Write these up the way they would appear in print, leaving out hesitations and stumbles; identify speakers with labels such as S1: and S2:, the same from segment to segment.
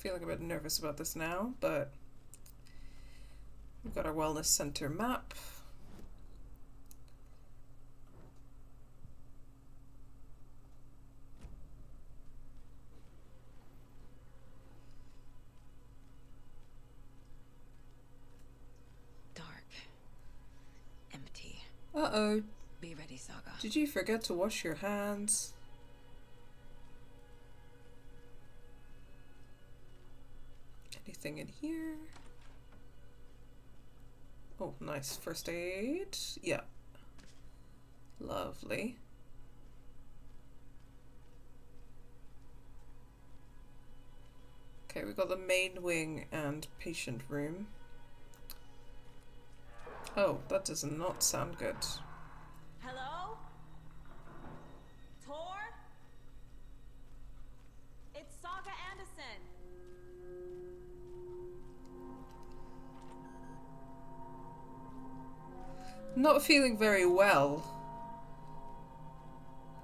S1: feeling a bit nervous about this now, but we've got our wellness center map.
S2: Dark. Empty.
S1: Uh-oh.
S2: Be ready, Saga.
S1: Did you forget to wash your hands? Anything in here? Oh, nice. First aid. Yeah. Lovely. Okay, we've got the main wing and patient room. Oh, that does not sound good.
S3: Hello? Tor? It's Saga Anderson.
S1: Not feeling very well.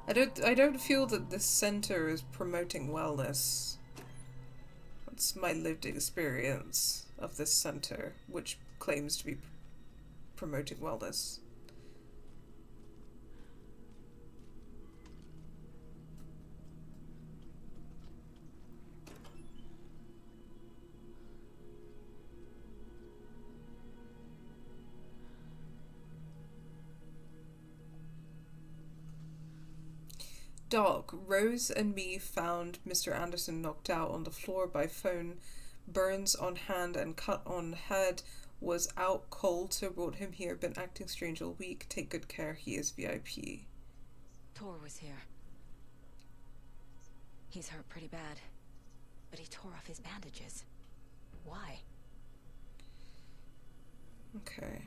S1: I don't feel that this center is promoting wellness. That's my lived experience of this center, which claims to be promoting wellness. Dog, Rose and me found Mr. Anderson knocked out on the floor by phone, burns on hand and cut on head, was out cold, so brought him here, been acting strange all week, take good care, he is VIP.
S2: Tor was here. He's hurt pretty bad, but he tore off his bandages. Why?
S1: Okay.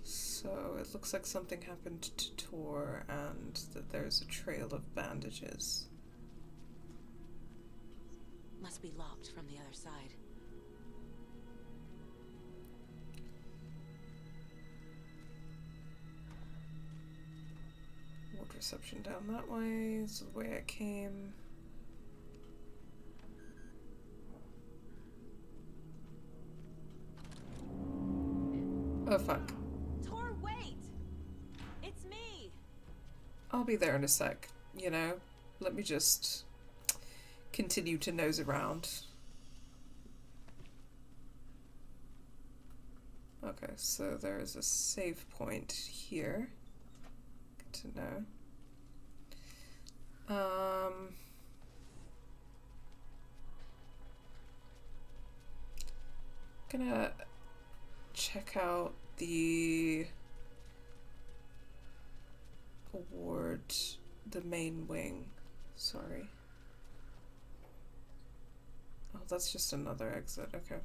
S1: So it looks like something happened to Tor and that there's a trail of bandages.
S2: Must be locked from the other side.
S1: Ward reception down that way. This is the way I came. Oh fuck.
S3: Tor, wait! It's me!
S1: I'll be there in a sec, you know? Let me just continue to nose around. Okay, so there is a save point here. Good to know. Gonna check out the ward, the main wing. Sorry. Oh, that's just another exit. Okay.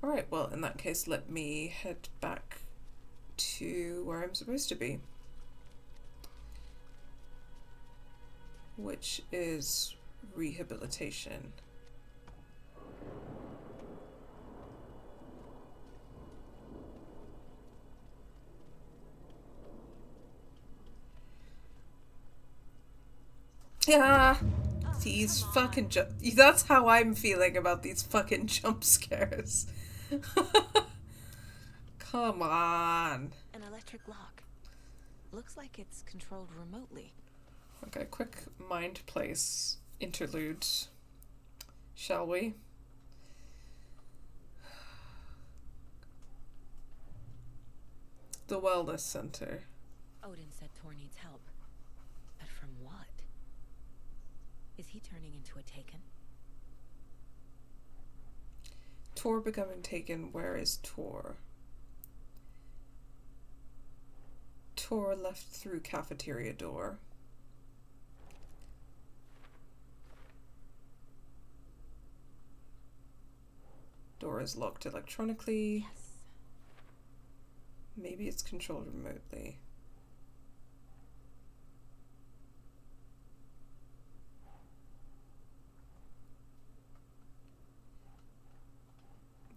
S1: Alright, well, in that case, let me head back to where I'm supposed to be, which is rehabilitation. Yeah, these fucking that's how I'm feeling about these fucking jump scares. Come on.
S2: An electric lock. Looks like it's controlled remotely.
S1: Okay, quick mind place interlude, shall we? The wellness center.
S2: Odin said Tor needs help. But from what? Is he turning into a Taken?
S1: Tor becoming taken. Where is Tor? Tor left through cafeteria door. Door is locked electronically.
S2: Yes.
S1: Maybe it's controlled remotely.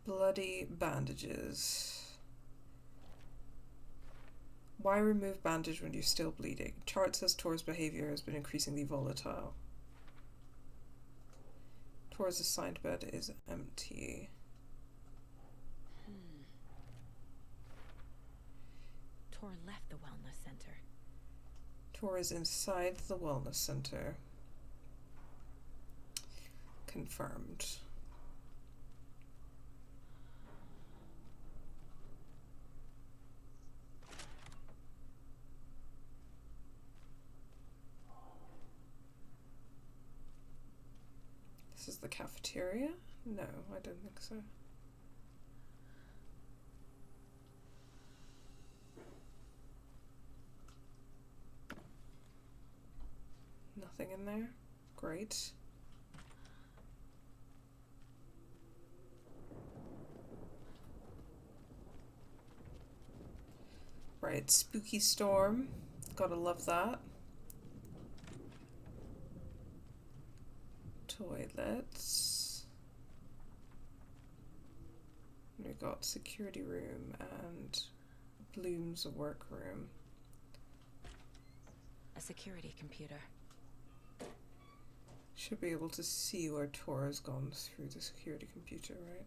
S1: Bloody bandages. Why remove bandage when you're still bleeding? Chart says Tor's behavior has been increasingly volatile. Tor's assigned bed is empty.
S2: Tor left the wellness center.
S1: Tor is inside the wellness center. Confirmed. This is the cafeteria? No, I don't think so. Nothing in there? Great. Right, spooky storm. Gotta love that. Toilets. We got security room and Bloom's workroom.
S2: A security computer.
S1: Should be able to see where Tor has gone through the security computer, right?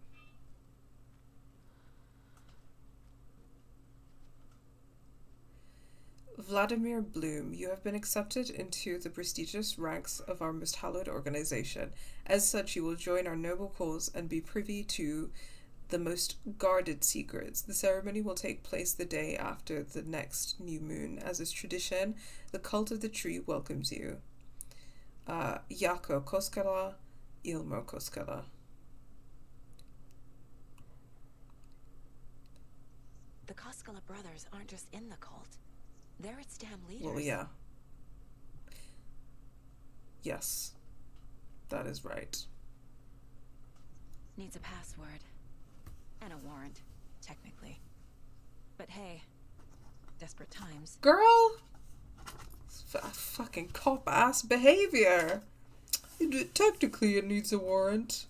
S1: Vladimir Bloom, you have been accepted into the prestigious ranks of our most hallowed organization. As such, you will join our noble cause and be privy to the most guarded secrets. The ceremony will take place the day after the next new moon. As is tradition, the cult of the tree welcomes you. Jako koskala, ilmo koskala.
S2: The Koskala brothers aren't just in the cult. They're its damn leaders.
S1: Well, yeah. Yes. That is right.
S2: Needs a password. And a warrant, technically. But hey, desperate times.
S1: Girl! Fucking cop-ass behavior! Technically it needs a warrant.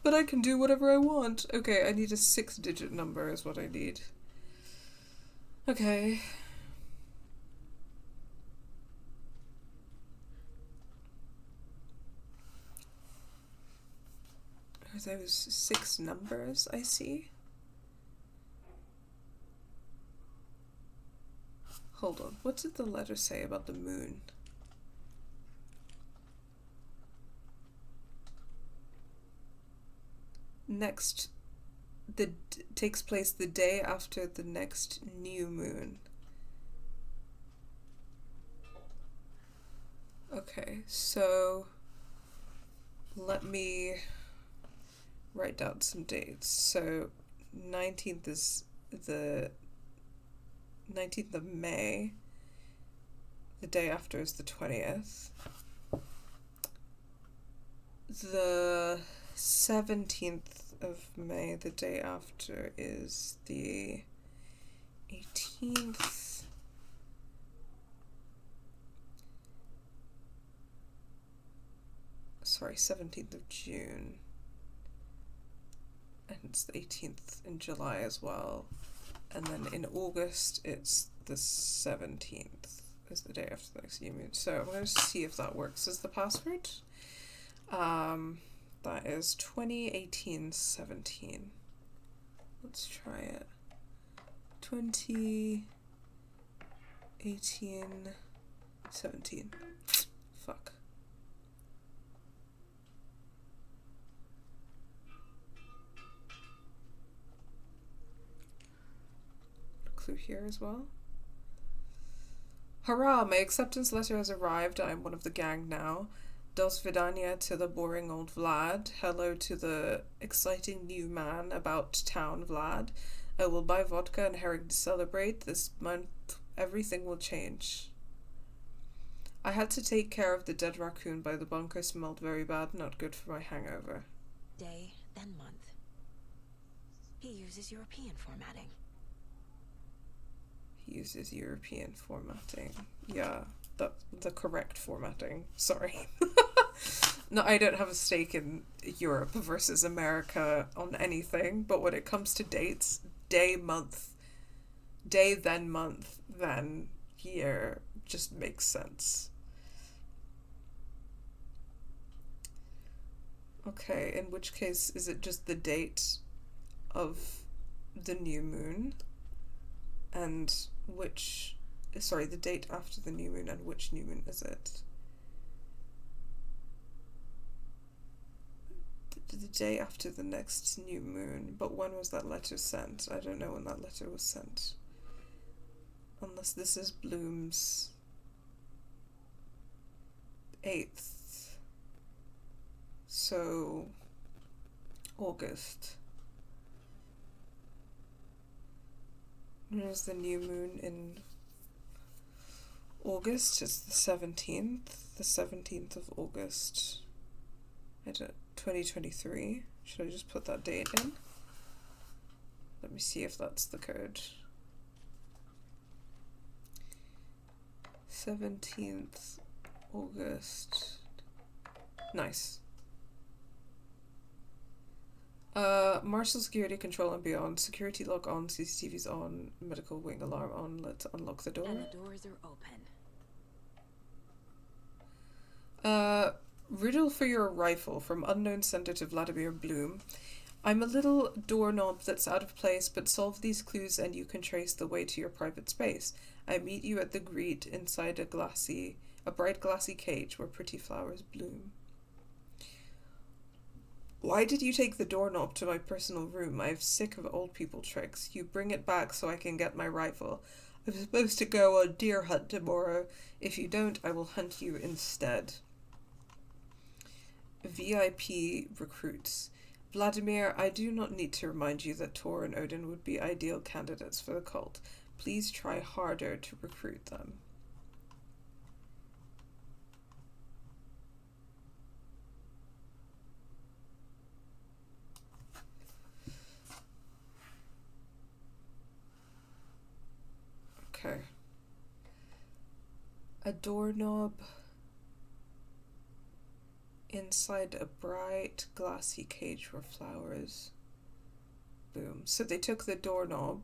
S1: But I can do whatever I want. Okay, I need a 6-digit number is what I need. Okay. Are those 6 numbers I see? Hold on, what did the letter say about the moon? Next, takes place the day after the next new moon. Okay, so let me write down some dates. So 19th is the 19th of May. The day after is the 20th. The 17th of May, the day after, is the 18th. Sorry, 17th of June. And it's the 18th in July as well. And then in August, it's the 17th, is the day after the next new moon. So I'm going to see if that works as the password. That is 2018-17. Let's try it. 2018-17. Fuck. Clue here as well. Hurrah! My acceptance letter has arrived. I am one of the gang now. Dos vidania to the boring old Vlad. Hello to the exciting new man about town, Vlad. I will buy vodka and herring to celebrate. This month, everything will change. I had to take care of the dead raccoon by the bunker. Smelled very bad. Not good for my hangover.
S2: Day, then month. He uses European formatting.
S1: He uses European formatting. Yeah, that's the correct formatting. Sorry. No, I don't have a stake in Europe versus America on anything, but when it comes to dates, day, then month, then year just makes sense. Okay, in which case, is it just the date of the new moon? And which... Sorry, the date after the new moon, and which new moon is it? The day after the next new moon. But when was that letter sent? I don't know when that letter was sent. Unless this is Bloom's 8th. So, August. When is the new moon in August? It's the 17th. The 17th of August. 2023. Should I just put that date in? Let me see if that's the code. 17th August. Nice. Marshal security control and beyond. Security lock on, CCTV's on, medical wing alarm on. Let's unlock the door.
S2: And the doors are open.
S1: Riddle for your rifle from unknown sender to Vladimir Bloom. I'm a little doorknob that's out of place, but solve these clues and you can trace the way to your private space. I meet you at the greet inside a bright glassy cage where pretty flowers bloom. Why did you take the doorknob to my personal room? I'm sick of old people tricks. You bring it back so I can get my rifle. I'm supposed to go on deer hunt tomorrow. If you don't, I will hunt you instead. VIP recruits. Vladimir, I do not need to remind you that Tor and Odin would be ideal candidates for the cult. Please try harder to recruit them. Okay. A doorknob inside a bright glassy cage where flowers bloom. So they took the doorknob,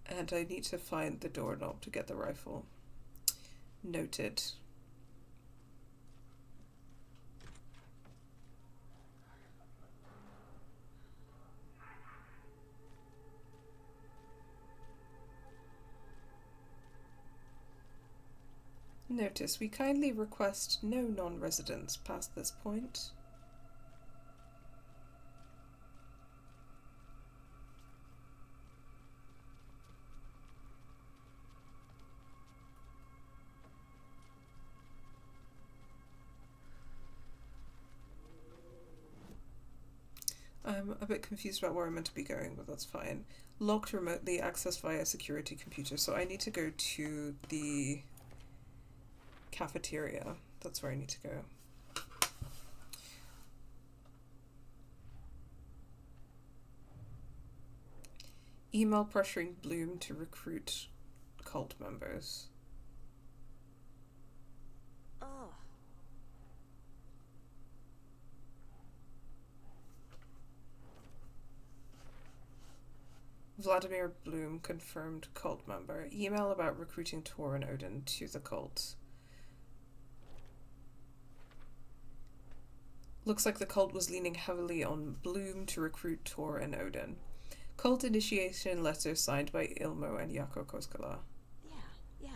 S1: and I need to find the doorknob to get the rifle. Noted. Notice, we kindly request no non-residents past this point. I'm a bit confused about where I'm meant to be going, but that's fine. Locked remotely, accessed via security computer. So I need to go to the cafeteria. That's where I need to go. Email pressuring Bloom to recruit cult members.
S2: Oh.
S1: Vladimir Bloom confirmed cult member. Email about recruiting Tor and Odin to the cult. Looks like the cult was leaning heavily on Bloom to recruit Tor and Odin. Cult initiation letter signed by Ilmo and Jaakko Koskela.
S2: Yeah.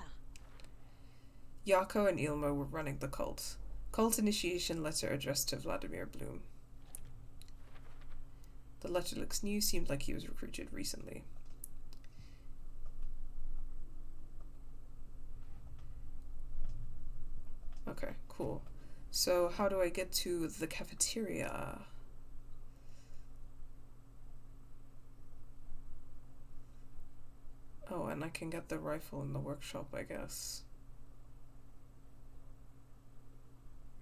S1: Jaakko and Ilmo were running the cult. Cult initiation letter addressed to Vladimir Bloom. The letter looks new, seemed like he was recruited recently. Okay, cool. So how do I get to the cafeteria? Oh, and I can get the rifle in the workshop, I guess.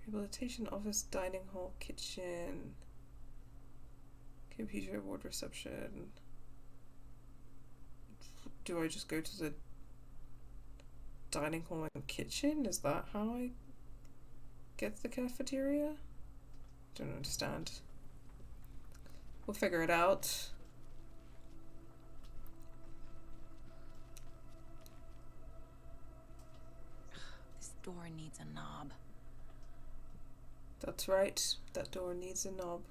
S1: Rehabilitation office, dining hall, kitchen, computer, ward reception. Do I just go to the dining hall and kitchen? Is that how I get the cafeteria? Don't understand. We'll figure it out.
S2: This door needs a knob.
S1: That's right. That door needs a knob.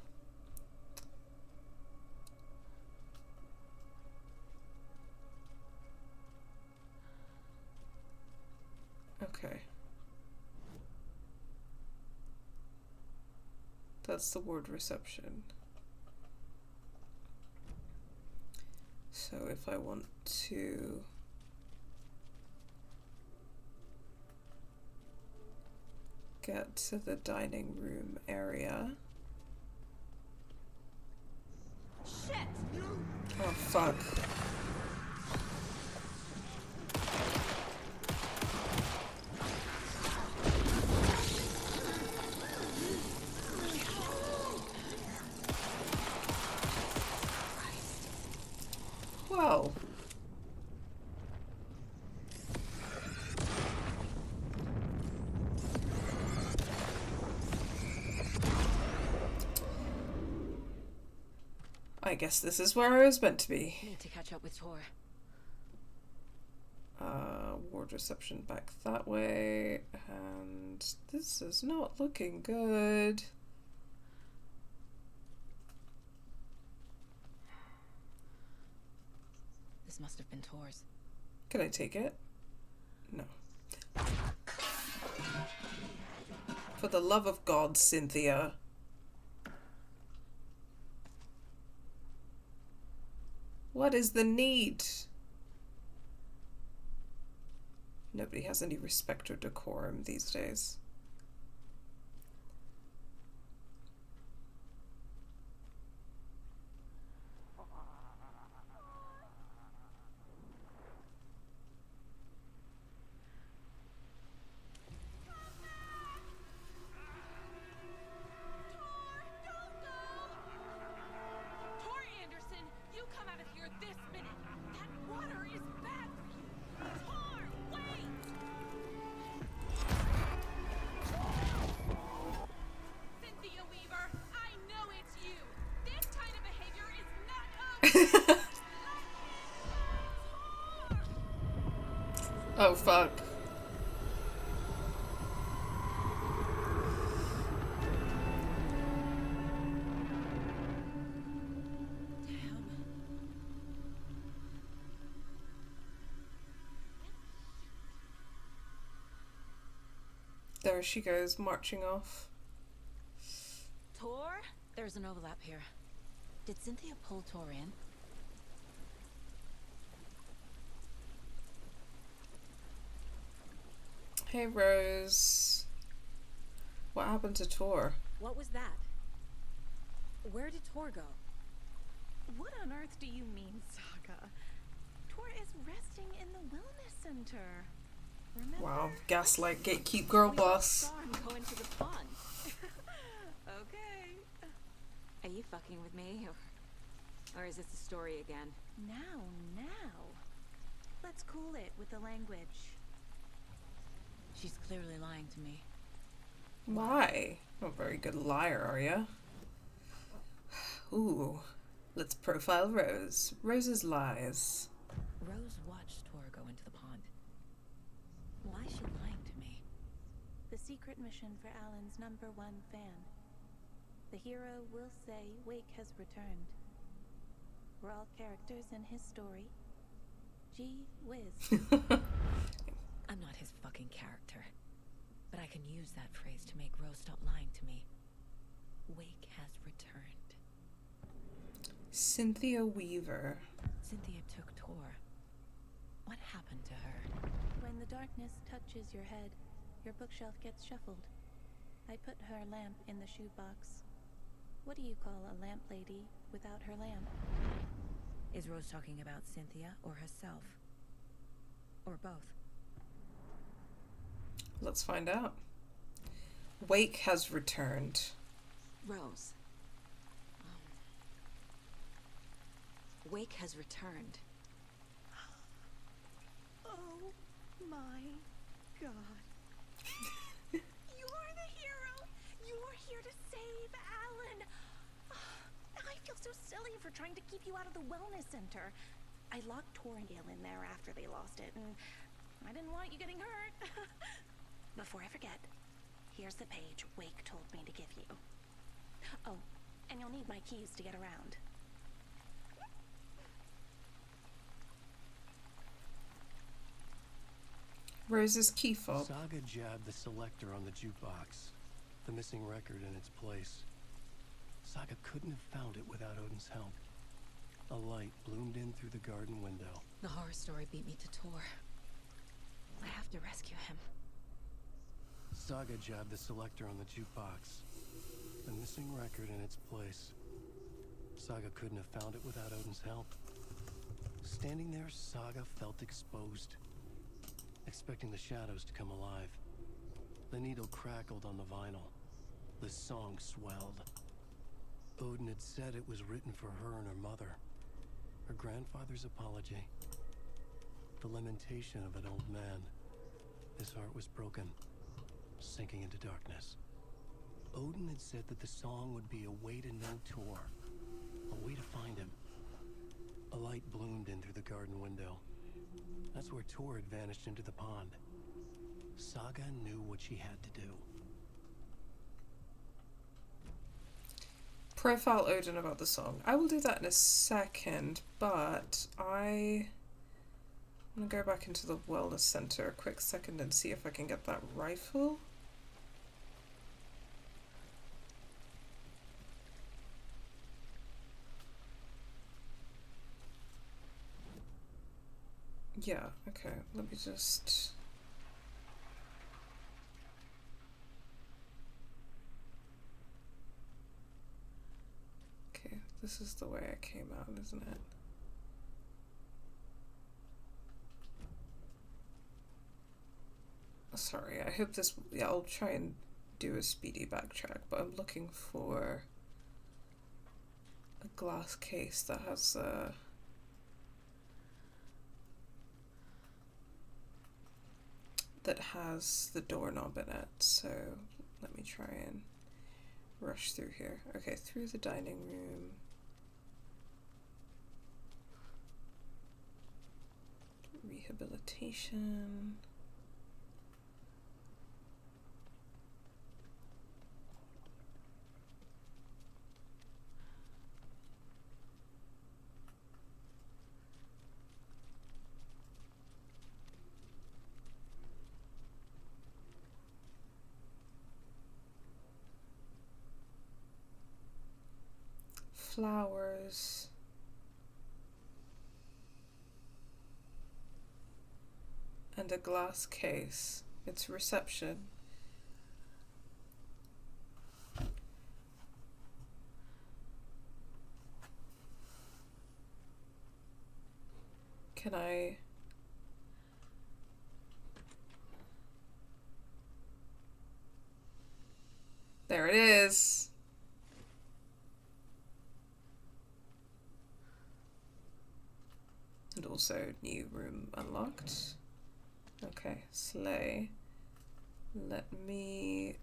S1: Okay. That's the ward reception. So if I want to get to the dining room area.
S3: Shit!
S1: Oh fuck. Wow. I guess this is where I was meant to be.
S2: Need to catch up with Tor.
S1: Ward reception back that way, and this is not looking good.
S2: This must have been Tor's.
S1: Can I take it? No. For the love of God, Cynthia. What is the need? Nobody has any respect or decorum these days. Oh fuck. There she goes, marching off.
S2: Tor? There's an overlap here. Did Cynthia pull Tor in?
S1: Hey Rose. What happened to Tor?
S2: What was that? Where did Tor go?
S4: What on earth do you mean, Saga? Tor is resting in the wellness center. Remember?
S1: Wow, gaslight gatekeep girl boss.
S4: Saw him go into the pond. Okay.
S2: Are you fucking with me? Or is this a story again?
S4: Now. Let's cool it with the language.
S2: She's clearly lying to me.
S1: Why? Not a very good liar, are ya? Ooh. Let's profile Rose. Rose's lies.
S2: Rose watched Tor go into the pond. Why is she lying to me?
S4: The secret mission for Alan's #1 fan. The hero will say Wake has returned. We're all characters in his story. Gee whiz.
S2: I'm not his fucking character. But I can use that phrase to make Rose stop lying to me. Wake has returned.
S1: Cynthia Weaver.
S2: Cynthia took Tor. What happened to her?
S4: When the darkness touches your head, your bookshelf gets shuffled. I put her lamp in the shoebox. What do you call a lamp lady without her lamp?
S2: Is Rose talking about Cynthia or herself? Or both?
S1: Let's find out. Wake has returned.
S2: Rose. Wake has returned.
S4: Oh my god. You're the hero! You're here to save Alan! I feel so silly for trying to keep you out of the wellness center. I locked Torringale in there after they lost it, and I didn't want you getting hurt. Before I forget, Here's the page Wake told me to give you. Oh, and you'll need my keys to get around.
S1: Rose's key fob.
S5: Saga jabbed the selector on the jukebox, the missing record in its place. Saga couldn't have found it without Odin's help. A light bloomed in through the garden window.
S2: The horror story beat me to Tor. I have to rescue him.
S5: Saga jabbed the selector on the jukebox, the missing record in its place. Saga couldn't have found it without Odin's help. Standing there, Saga felt exposed, expecting the shadows to come alive. The needle crackled on the vinyl. The song swelled. Odin had said it was written for her and her mother. Her grandfather's apology. The lamentation of an old man. His heart was broken, sinking into darkness. Odin had said that the song would be a way to know Tor, a way to find him. A light bloomed in through the garden window. That's where Tor had vanished into the pond. Saga knew what she had to do.
S1: Profile Odin about the song. I will do that in a second, but I'm gonna go back into the wellness center a quick second and see if I can get that rifle. Yeah, okay, let me just... Okay, this is the way I came out, isn't it? Sorry, I hope this... Yeah, I'll try and do a speedy backtrack, but I'm looking for a glass case that has the doorknob in it, so let me try and rush through here. Okay, through the dining room. Rehabilitation. Flowers. And a glass case. It's reception. Can I... There it is. And also new room unlocked. Okay, slay. Let me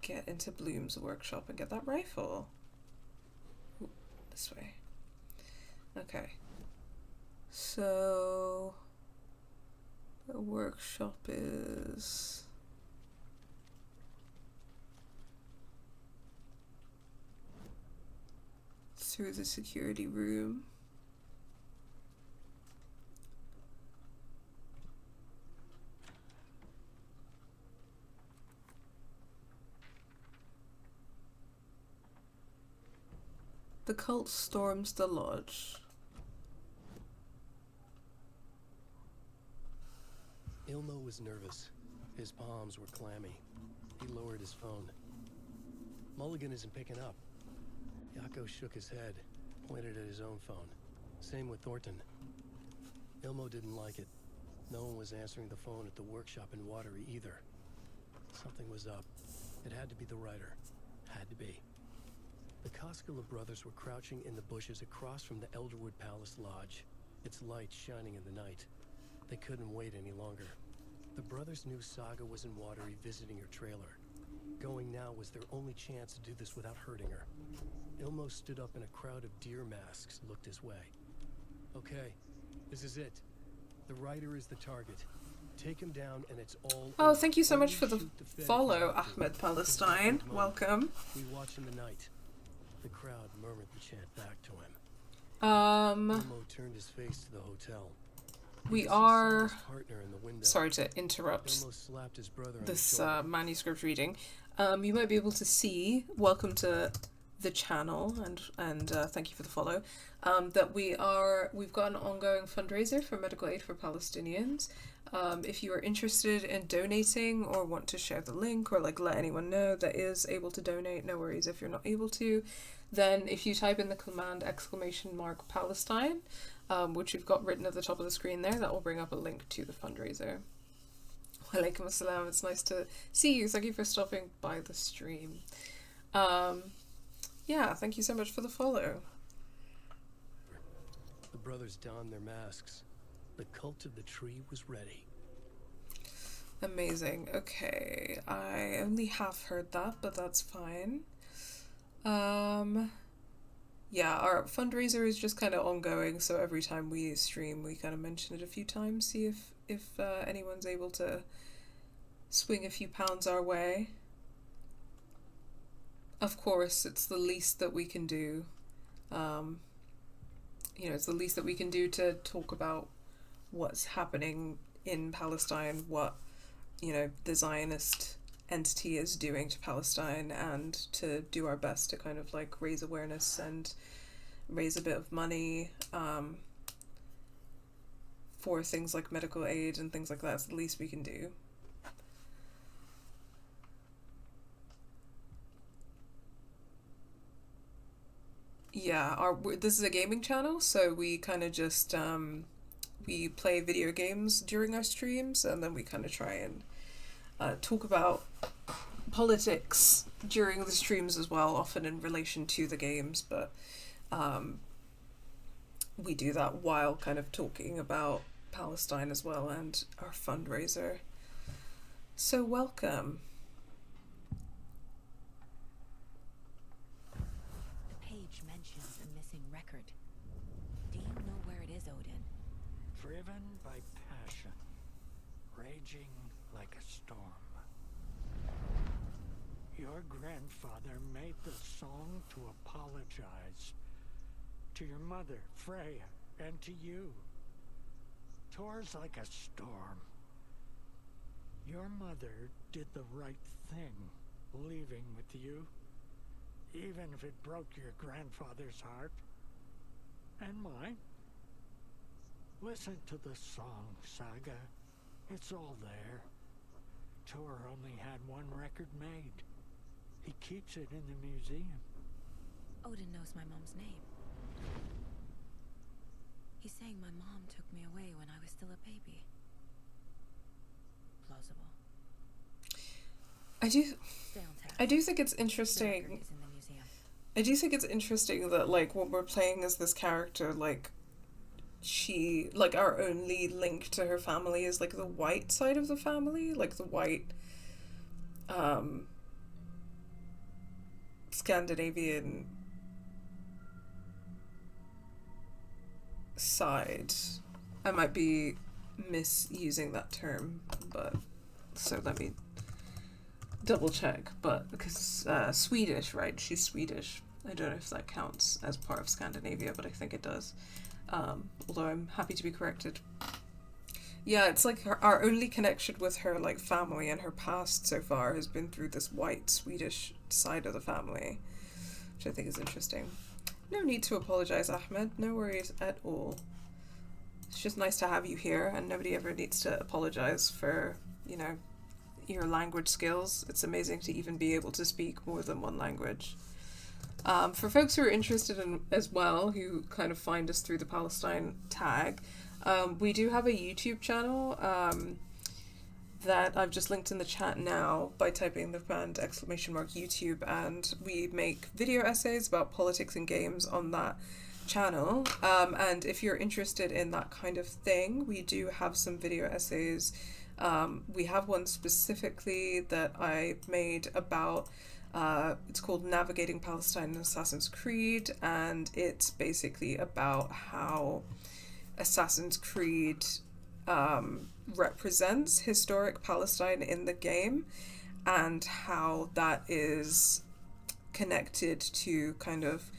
S1: get into Bloom's workshop and get that rifle. Ooh, this way. Okay. So the workshop is through the security room. The cult storms the lodge.
S5: Ilmo was nervous. His palms were clammy. He lowered his phone. Mulligan isn't picking up. Yako shook his head, pointed at his own phone. Same with Thornton. Ilmo didn't like it. No one was answering the phone at the workshop in Watery either. Something was up. It had to be the writer. Had to be. The Koskela brothers were crouching in the bushes across from the Elderwood Palace Lodge, its light shining in the night. They couldn't wait any longer. The brothers knew Saga was in Watery visiting her trailer. Going now was their only chance to do this without hurting her. Ilmo stood up in a crowd of deer masks, looked his way. Okay, this is it. The writer is the target. Take him down and it's all
S1: Oh,
S5: over.
S1: thank you so
S5: Only
S1: much for the
S5: shoot Fed if
S1: follow,
S5: you have to.
S1: Ahmed
S5: It's
S1: Palestine.
S5: moment.
S1: Welcome.
S5: We watch in the night. The crowd murmured the chant back to him. Ilmo turned his face to the hotel.
S1: We
S5: He could see
S1: are...
S5: Sara's partner in the window.
S1: Sorry to interrupt
S5: Ilmo slapped his brother on
S1: this
S5: the shoulder.
S1: manuscript reading. You might be able to see, welcome to the channel, and thank you for the follow, that we've got an ongoing fundraiser for medical aid for Palestinians. If you are interested in donating or want to share the link or like let anyone know that is able to donate, no worries if you're not able to, then if you type in the command !Palestine, which we've got written at the top of the screen there, that will bring up a link to the fundraiser. Walaikum assalam, it's nice to see you. Thank you for stopping by the stream. Yeah, thank you so much for the follow.
S5: The brothers donned their masks. The cult of the tree was ready.
S1: Amazing. Okay, I only half heard that, but that's fine. Yeah, our fundraiser is just kind of ongoing, so every time we stream, we kind of mention it a few times, see if anyone's able to swing a few pounds our way. Of course, it's the least that we can do. It's the least that we can do to talk about what's happening in Palestine, what, the Zionist entity is doing to Palestine, and to do our best to kind of like raise awareness and raise a bit of money for things like medical aid and things like that. It's the least we can do. Yeah, this is a gaming channel, so we kind of just we play video games during our streams, and then we kind of try and talk about politics during the streams as well, often in relation to the games, but we do that while kind of talking about Palestine as well and our fundraiser. So welcome.
S2: The page mentions a missing record. Do you know where it is, Odin?
S6: Driven by passion, raging like a storm. Your grandfather made the song to apologize to your mother, Freya, and to you. Tours like a storm. Your mother did the right thing, leaving with you, even if it broke your grandfather's heart and mine. Listen to the song, Saga. It's all there. Tor only had one record made. He keeps it in the museum.
S2: Odin knows my mom's name. He's saying my mom took me away when I was still a baby. Plausible.
S1: I do
S2: Stay on task.
S1: think it's
S2: The record
S1: interesting.
S2: is in the museum.
S1: I do think it's interesting that like when we're playing as this character, like she, like our only link to her family is like the white side of the family, like the white Scandinavian side. I might be misusing that term, but so let me double check. But because Swedish, right? She's Swedish. I don't know if that counts as part of Scandinavia, but I think it does. Although I'm happy to be corrected. Yeah, it's like our only connection with her like family and her past so far has been through this white Swedish side of the family, which I think is interesting. No need to apologize, Ahmed. No worries at all. It's just nice to have you here, and nobody ever needs to apologize for, your language skills. It's amazing to even be able to speak more than one language. For folks who are interested in as well, who kind of find us through the Palestine tag, we do have a YouTube channel that I've just linked in the chat now by typing the command !YouTube, and we make video essays about politics and games on that channel. And if you're interested in that kind of thing, we do have some video essays. We have one specifically that I made about it's called Navigating Palestine in Assassin's Creed, and it's basically about how Assassin's Creed represents historic Palestine in the game, and how that is connected to kind of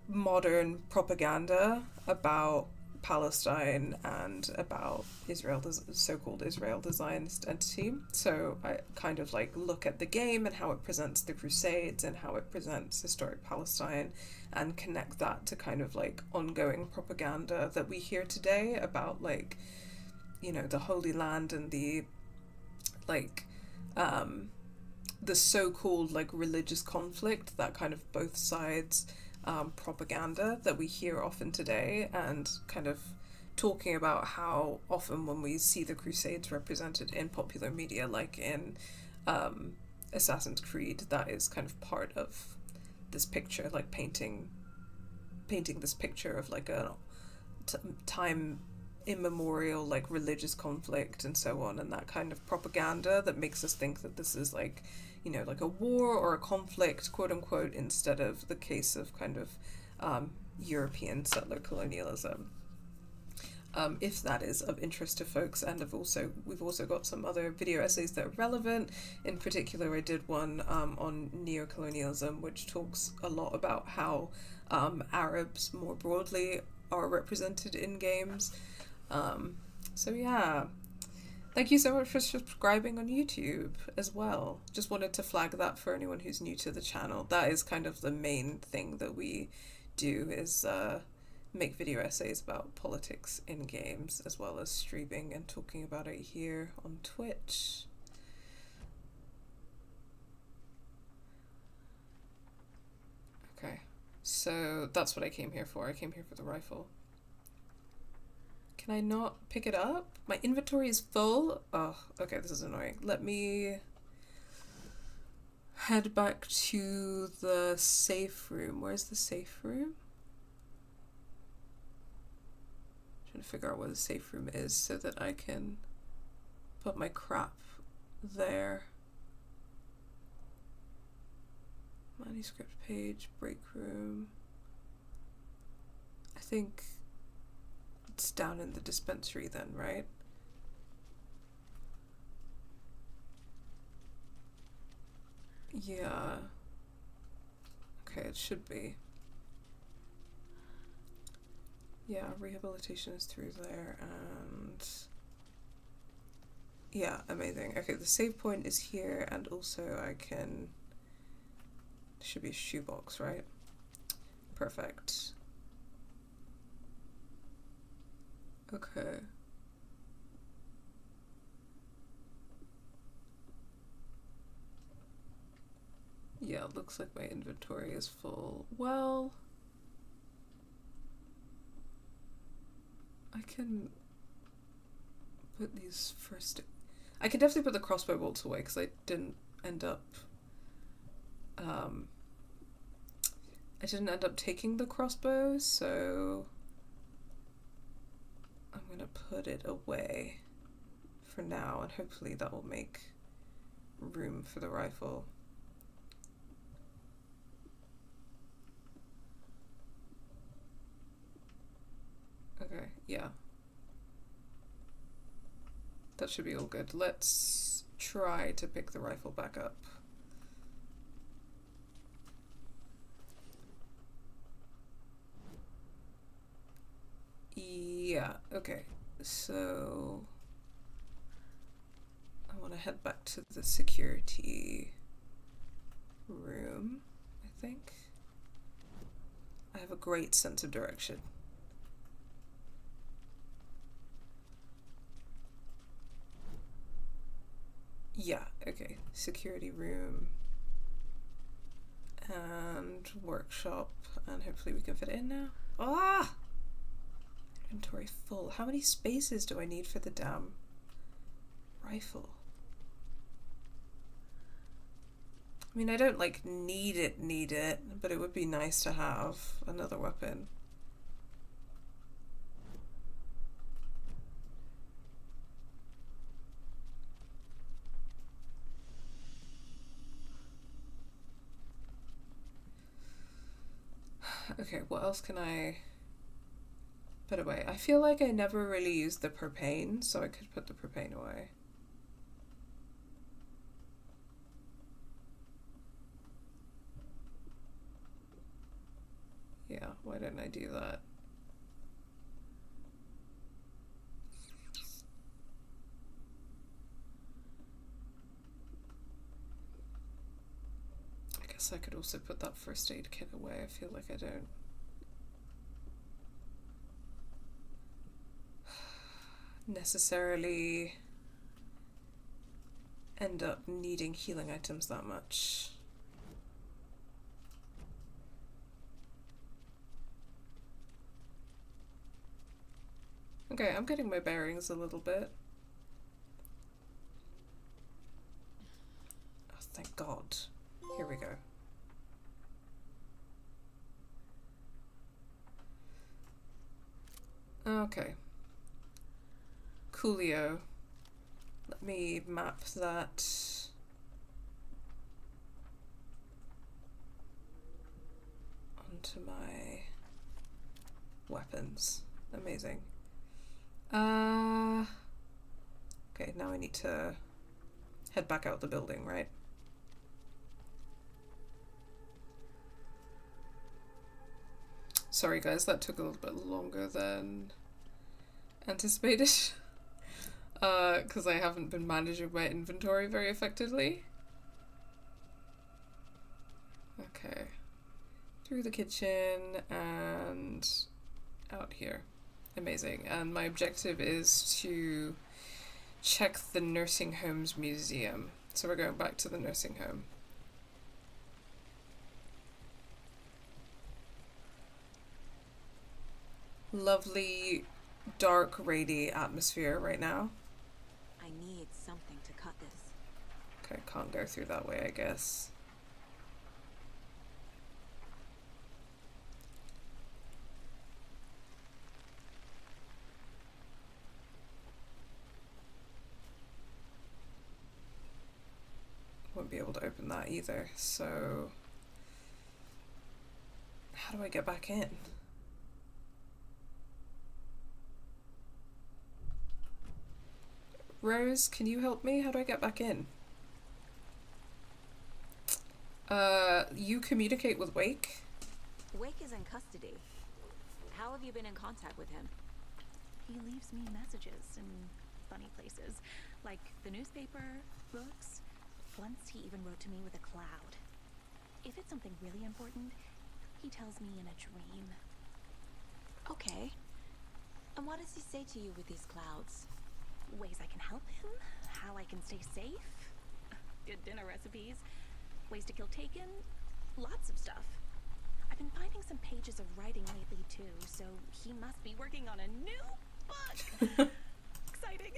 S1: modern propaganda about Palestine and about Israel, the so-called Israel Zionist entity. So I kind of like look at the game and how it presents the Crusades and how it presents historic Palestine, and connect that to kind of like ongoing propaganda that we hear today about, like, you know, the Holy Land and the like the so-called like religious conflict, that kind of both sides propaganda that we hear often today, and kind of talking about how often when we see the Crusades represented in popular media, like in Assassin's Creed, that is kind of part of this picture, like painting this picture of like a time immemorial like religious conflict and so on, and that kind of propaganda that makes us think that this is like, you know, like a war or a conflict, quote unquote, instead of the case of kind of European settler colonialism. If that is of interest to folks, and we've also got some other video essays that are relevant. In particular, I did one on neocolonialism, which talks a lot about how Arabs more broadly are represented in games. So yeah, thank you so much for subscribing on YouTube as well. Just wanted to flag that for anyone who's new to the channel. That is kind of the main thing that we do, is make video essays about politics in games, as well as streaming and talking about it here on Twitch. Okay, so that's what I came here for. I came here for the rifle. Can I not pick it up? My inventory is full. Oh, okay, this is annoying. Let me head back to the safe room. Where's the safe room? I'm trying to figure out where the safe room is so that I can put my crap there. Manuscript page, break room. I think it's down in the dispensary then, right? Yeah. Okay, it should be. Yeah, rehabilitation is through there, and yeah, amazing. Okay, the save point is here, and also I can, should be a shoebox, right? Perfect. Okay. Yeah, it looks like my inventory is full. Well, I can put these first. I can definitely put the crossbow bolts away because I didn't end up taking the crossbow, so I'm gonna put it away for now, and hopefully that will make room for the rifle. Okay, yeah. That should be all good. Let's try to pick the rifle back up. Yeah, okay. So I want to head back to the security room, I think. I have a great sense of direction. Yeah, okay. Security room and workshop, and hopefully we can fit it in now. Ah! Inventory full. How many spaces do I need for the damn rifle? I mean, I don't like need it, but it would be nice to have another weapon. Okay, what else can I Put away. I feel like I never really used the propane, so I could put the propane away. Yeah, why didn't I do that? I guess I could also put that first aid kit away. I feel like I don't. Necessarily end up needing healing items that much. Okay, I'm getting my bearings a little bit. Oh, thank God. Here we go. Okay. Coolio. Let me map that. Onto my weapons. Amazing. Okay, now I need to head back out the building, right? Sorry guys, that took a little bit longer than anticipated. Because I haven't been managing my inventory very effectively. Okay. Through the kitchen and out here. Amazing. And my objective is to check the nursing home's museum. So we're going back to the nursing home. Lovely, dark, rady atmosphere right now.
S2: I need something to cut this.
S1: Okay, can't go through that way, I guess. Won't be able to open that either, so how do I get back in? Rose, can you help me? How do I get back in? You communicate with Wake?
S2: Wake is in custody. How have you been in contact with him?
S4: He leaves me messages in funny places, like the newspaper, books. Once he even wrote to me with a cloud. If it's something really important, he tells me in a dream.
S2: Okay. And what does he say to you with these clouds?
S4: Ways I can help him, how I can stay safe, good dinner recipes, ways to kill Taken, lots of stuff. I've been finding some pages of writing lately too, so he must be working on a new book. Exciting.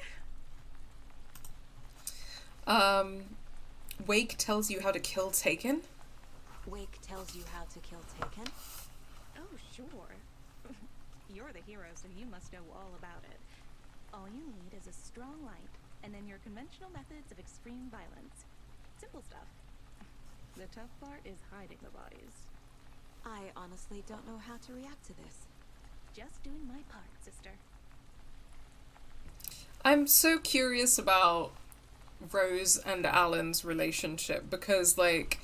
S1: Wake tells you how to kill Taken?
S2: Wake tells you how to kill Taken?
S4: Oh, sure. You're the hero, so you must know all about it. All you need is a strong light, and then your conventional methods of extreme violence. Simple stuff. The tough part is hiding the bodies.
S2: I honestly don't know how to react to this.
S4: Just doing my part, sister.
S1: I'm so curious about Rose and Alan's relationship because, like,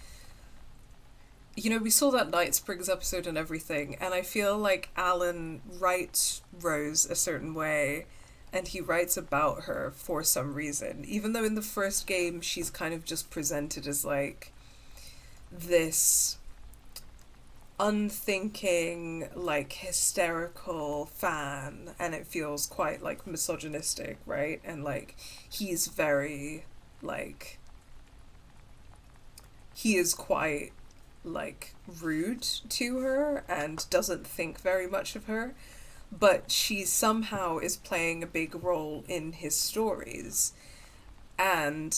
S1: you know, we saw that Night Springs episode and everything, and I feel like Alan writes Rose a certain way and he writes about her for some reason, even though in the first game she's kind of just presented as like this unthinking, like, hysterical fan, and it feels quite like misogynistic, right? And like he's very like, he is quite like rude to her and doesn't think very much of her, but she somehow is playing a big role in his stories. And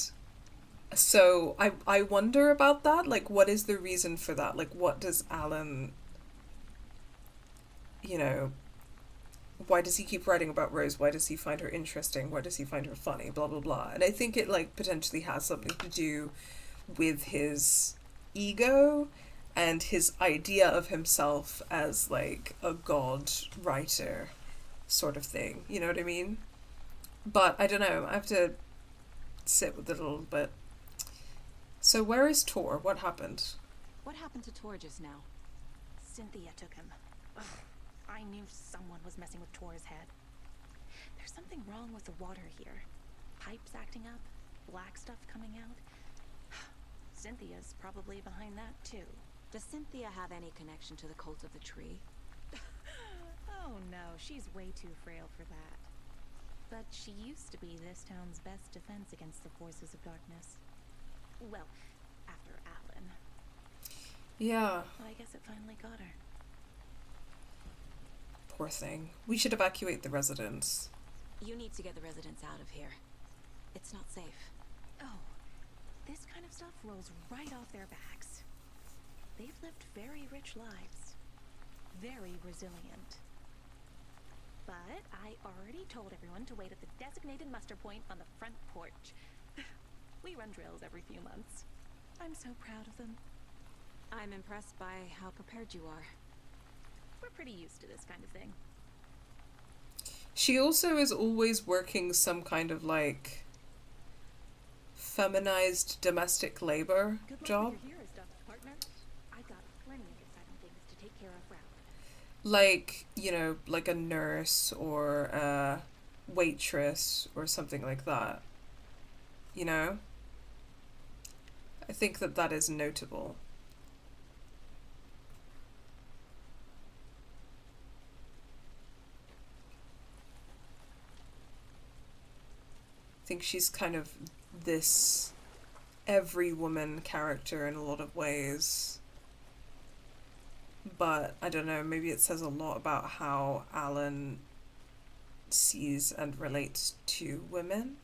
S1: so I wonder about that. Like, what is the reason for that? Like, what does Alan, you know, why does he keep writing about Rose? Why does he find her interesting? Why does he find her funny? Blah, blah, blah. And I think it, like, potentially has something to do with his ego and his idea of himself as, like, a god writer. sort of thing. You know what I mean? But I don't know. I have to sit with it a little bit. So where is Tor? What happened?
S2: What happened to Tor just now?
S4: Cynthia took him. Ugh, I knew someone was messing with Tor's head. There's something wrong with the water here. Pipes acting up, black stuff coming out. Cynthia's probably behind that too.
S2: Does Cynthia have any connection to the cult of the tree?
S4: Oh no, she's way too frail for that. But she used to be this town's best defense against the forces of darkness. Well, after Alan.
S1: Yeah.
S4: I guess it finally got her.
S1: Poor thing. We should evacuate the residence.
S2: You need to get the residents out of here. It's not safe.
S4: Oh, this kind of stuff rolls right off their backs. They've lived very rich lives. Very resilient. But I already told everyone to wait at the designated muster point on the front porch. We run drills every few months. I'm so proud of them.
S2: I'm impressed by how prepared you are.
S4: We're pretty used to this kind of thing.
S1: She also is always working some kind of like feminized domestic labor
S4: Good luck
S1: job.
S4: with your hero stuff, partner. I got plenty of exciting things to take care of for Alan.
S1: Like, you know, like a nurse or a waitress or something like that. You know? I think that that is notable. I think she's kind of this every woman character in a lot of ways. But I don't know, maybe it says a lot about how Alan sees and relates to women.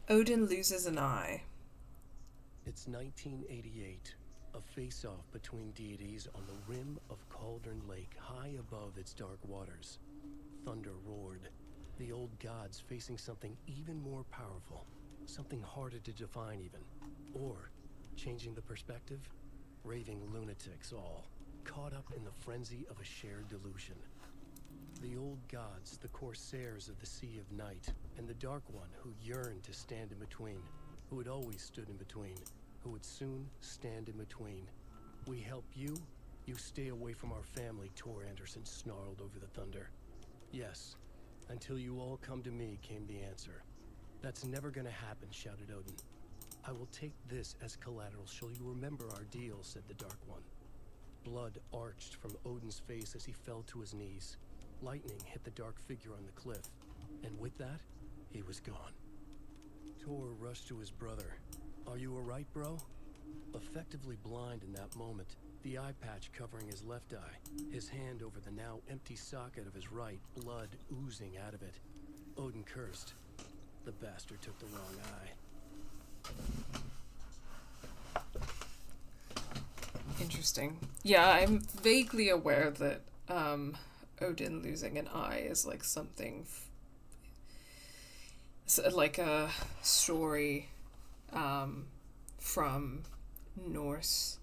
S1: Odin loses an eye.
S5: It's 1988. A face-off between deities on the rim of Cauldron Lake, high above its dark waters. Thunder roared. The old gods facing something even more powerful. Something harder to define even. Or, changing the perspective, raving lunatics all, caught up in the frenzy of a shared delusion. The old gods, the corsairs of the Sea of Night, and the Dark One who yearned to stand in between, who had always stood in between, who would soon stand in between. We help you, you stay away from our family, Tor Anderson snarled over the thunder. Yes, until you all come to me, came the answer. That's never gonna happen, shouted Odin. I will take this as collateral. Shall you remember our deal, said the Dark One. Blood arched from Odin's face as he fell to his knees. Lightning hit the dark figure on the cliff, and with that, he was gone. Tor rushed to his brother. Are you alright, bro? Effectively blind in that moment, the eye patch covering his left eye, his hand over the now empty socket of his right, blood oozing out of it. Odin cursed. The bastard took the wrong eye.
S1: Interesting. Yeah, I'm vaguely aware that Odin losing an eye is like something like a story from Norse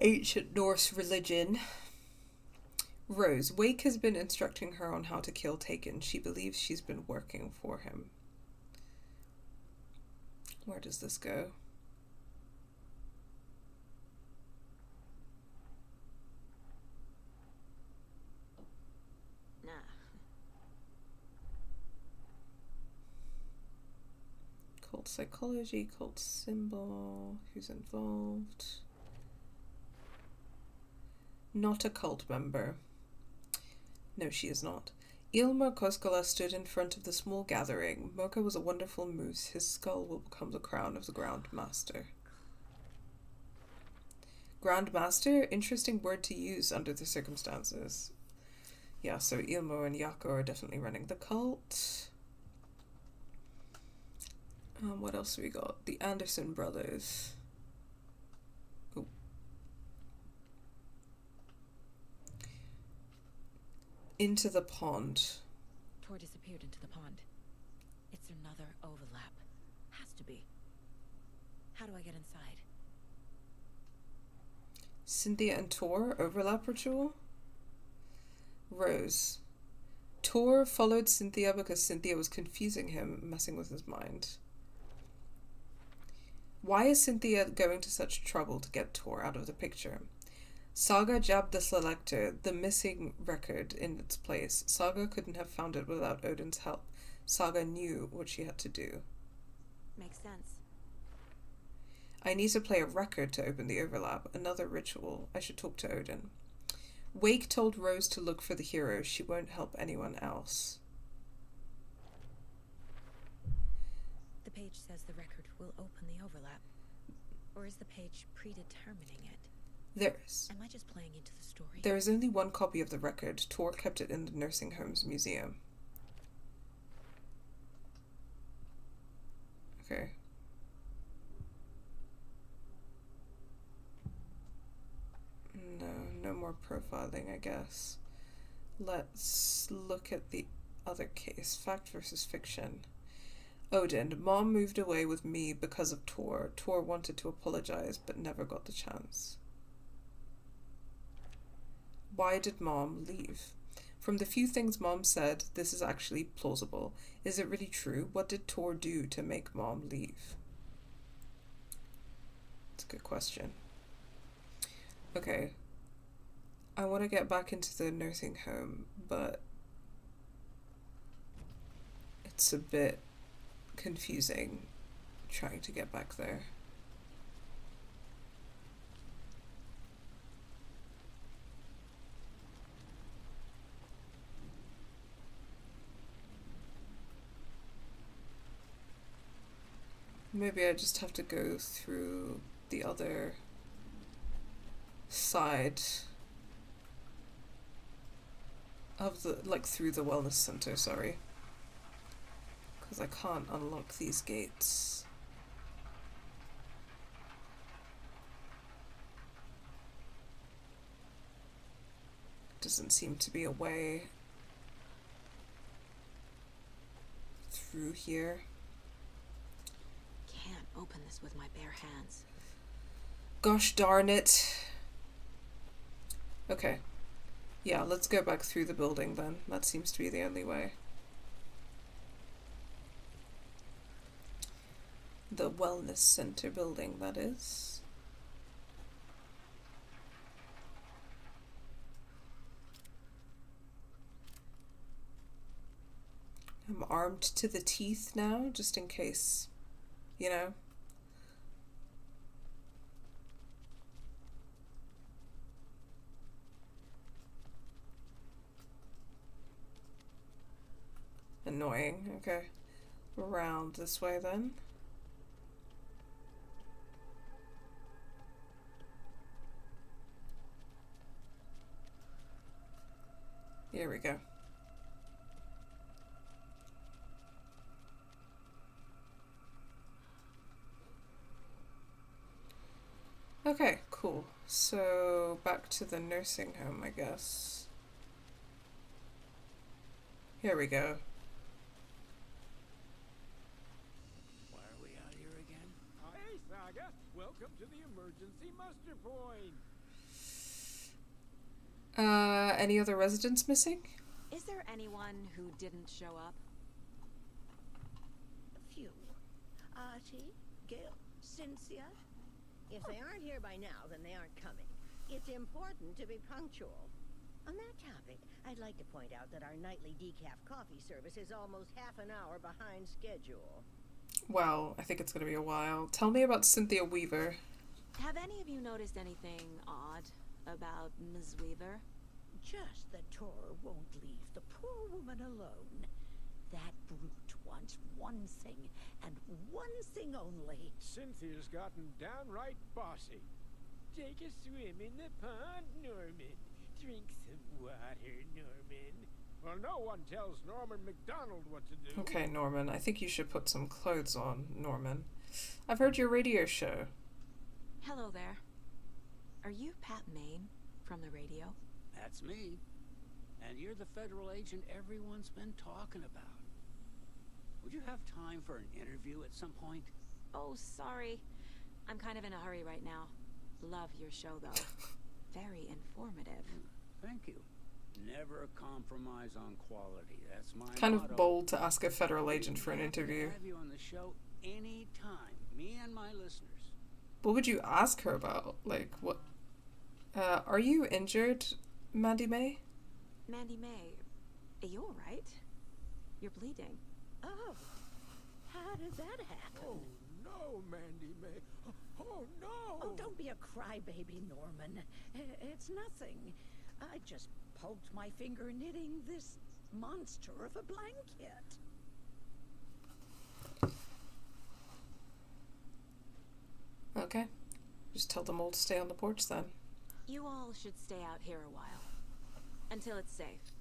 S1: ancient Norse religion. Rose, Wake has been instructing her on how to kill Taken. She believes she's been working for him. Where does this go?
S2: Nah.
S1: Cult psychology, cult symbol, who's involved? Not a cult member. No, she is not. Ilmar Koskala stood in front of the small gathering. Mocha was a wonderful moose. His skull will become the crown of the Grand Master. Grand Master? Interesting word to use under the circumstances. Yeah, so Ilmar and Yako are definitely running the cult. What else we got? The Anderson brothers. Oh. Into the pond.
S2: Tor disappeared into the pond. It's another overlap. Has to be. How do I get inside?
S1: Cynthia and Tor overlap ritual? Rose. Tor followed Cynthia because Cynthia was confusing him, messing with his mind. Why is Cynthia going to such trouble to get Tor out of the picture? Saga jabbed the selector, the missing record, in its place. Saga couldn't have found it without Odin's help. Saga knew what she had to do.
S2: Makes sense.
S1: I need to play a record to open the overlap. Another ritual. I should talk to Odin. Wake told Rose to look for the hero. She won't help anyone else.
S2: The page says the record will open the overlap. Or is the page predetermining it? Am I just playing into the story?
S1: There is only one copy of the record. Tor kept it in the nursing home's museum. Okay. No more profiling, I guess. Let's look at the other case. Fact versus fiction. Odin. Mom moved away with me because of Tor. Tor wanted to apologize, but never got the chance. Why did Mom leave? From the few things Mom said, this is actually plausible. Is it really true? What did Tor do to make Mom leave? It's a good question. Okay. I want to get back into the nursing home, but it's a bit confusing trying to get back there. Maybe I just have to go through the other side of the, like, through the wellness center, sorry. Because I can't unlock these gates. Doesn't seem to be a way through here.
S2: Can't open this with my bare hands.
S1: Gosh darn it. Okay. Yeah, let's go back through the building then. That seems to be the only way. The wellness center building, that is. I'm armed to the teeth now, just in case, you know. Annoying. Okay. Around this way then. Here we go. Okay, cool. So back to the nursing home, I guess. Here we go.
S6: Why are we out here again? Hey, Saga! Welcome to the emergency muster point!
S1: Any other residents missing?
S2: Is there anyone who didn't show up?
S3: A few. Archie, Gail, Cynthia. If they aren't here by now, then they aren't coming. It's important to be punctual. On that topic, I'd like to point out that our nightly decaf coffee service is almost half an hour behind schedule.
S1: Well, I think it's gonna be a while. Tell me about Cynthia Weaver.
S2: Have any of you noticed anything odd about Ms. Weaver?
S3: Just that Tor won't leave the poor woman alone. That brute wants one thing, and one thing only.
S6: Cynthia's gotten downright bossy. Take a swim in the pond, Norman. Drink some water, Norman. Well, no one tells Norman McDonald what to do.
S1: Okay, Norman, I think you should put some clothes on, Norman. I've heard your radio show.
S2: Hello there. Are you Pat Maine from the radio?
S7: That's me. And you're the federal agent everyone's been talking about. Would you have time for an interview at some point?
S2: Oh, sorry. I'm kind of in a hurry right now. Love your show, though. Very informative.
S7: Thank you. Never compromise on quality. That's my
S1: Kind
S7: motto.
S1: of bold to ask a federal agent for an interview.
S7: Have you on the show anytime, me and my listeners.
S1: What would you ask her about? Like, what? Are you injured, Mandy May?
S2: Mandy May, are you all right? You're bleeding.
S3: Oh, how did that happen?
S6: Oh, no, Mandy May. Oh, no.
S3: Oh, don't be a crybaby, Norman. It's nothing. I just poked my finger knitting this monster of a blanket.
S1: Okay. Just tell them all to stay on the porch then.
S2: You all should stay out here a while. Until it's safe.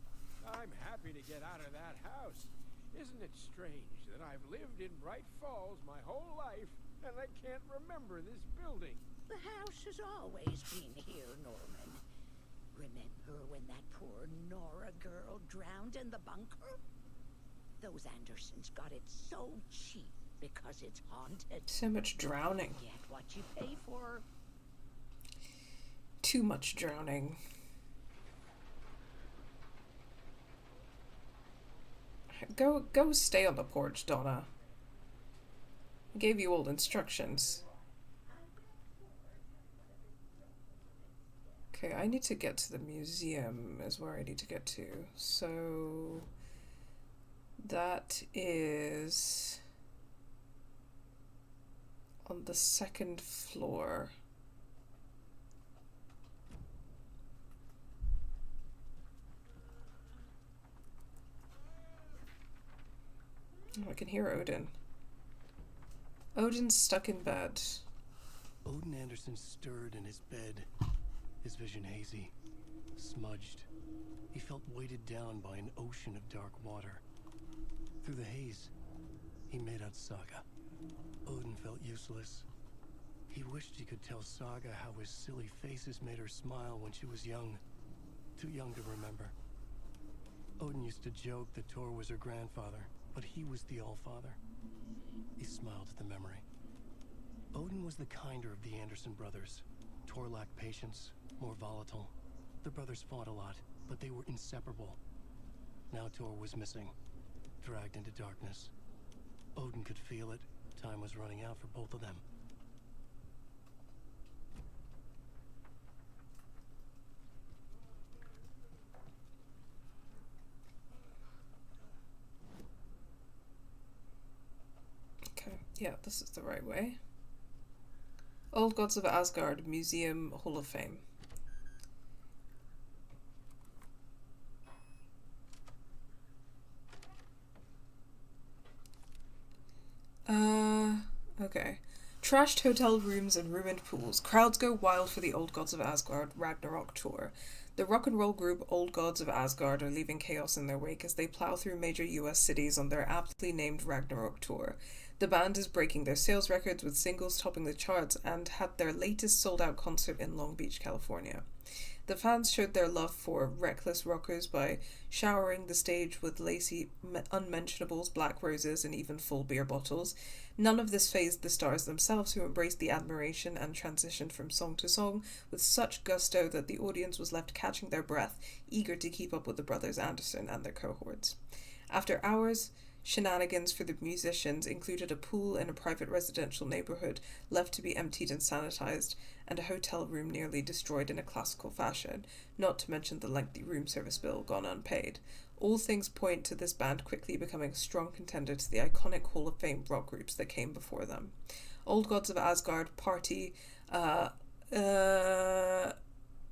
S8: I'm happy to get out of that house. Isn't it strange that I've lived in Bright Falls my whole life and I can't remember this building?
S3: The house has always been here, Norman. Remember when that poor Nora girl drowned in the bunker? Those Andersons got it so cheap because it's haunted.
S1: So much drowning.
S3: Get what you pay for.
S1: Too much drowning. Go stay on the porch, Donna. I gave you all instructions. Okay, I need to get to the museum is where I need to get to. So that is on the second floor. Oh, I can hear Odin. Odin's stuck in bed.
S5: Odin Anderson stirred in his bed, his vision hazy, smudged. He felt weighted down by an ocean of dark water. Through the haze, he made out Saga. Odin felt useless. He wished he could tell Saga how his silly faces made her smile when she was young. Too young to remember. Odin used to joke that Tor was her grandfather, but he was the Allfather. He smiled at the memory. Odin was the kinder of the Anderson brothers. Tor lacked patience, more volatile. The brothers fought a lot, but they were inseparable. Now Tor was missing, dragged into darkness. Odin could feel it. Time was running out for both of them.
S1: Yeah, this is the right way. Old Gods of Asgard Museum Hall of Fame. Okay. Trashed hotel rooms and ruined pools. Crowds go wild for the Old Gods of Asgard Ragnarok tour. The rock and roll group Old Gods of Asgard are leaving chaos in their wake as they plow through major US cities on their aptly named Ragnarok tour. The band is breaking their sales records with singles topping the charts and had their latest sold-out concert in Long Beach, California. The fans showed their love for reckless rockers by showering the stage with lacy unmentionables, black roses, and even full beer bottles. None of this fazed the stars themselves, who embraced the admiration and transitioned from song to song with such gusto that the audience was left catching their breath, eager to keep up with the brothers Anderson and their cohorts. After hours, shenanigans for the musicians included a pool in a private residential neighborhood left to be emptied and sanitized, and a hotel room nearly destroyed in a classical fashion, not to mention the lengthy room service bill gone unpaid. All things point to this band quickly becoming a strong contender to the iconic Hall of Fame rock groups that came before them. Old Gods of Asgard Party,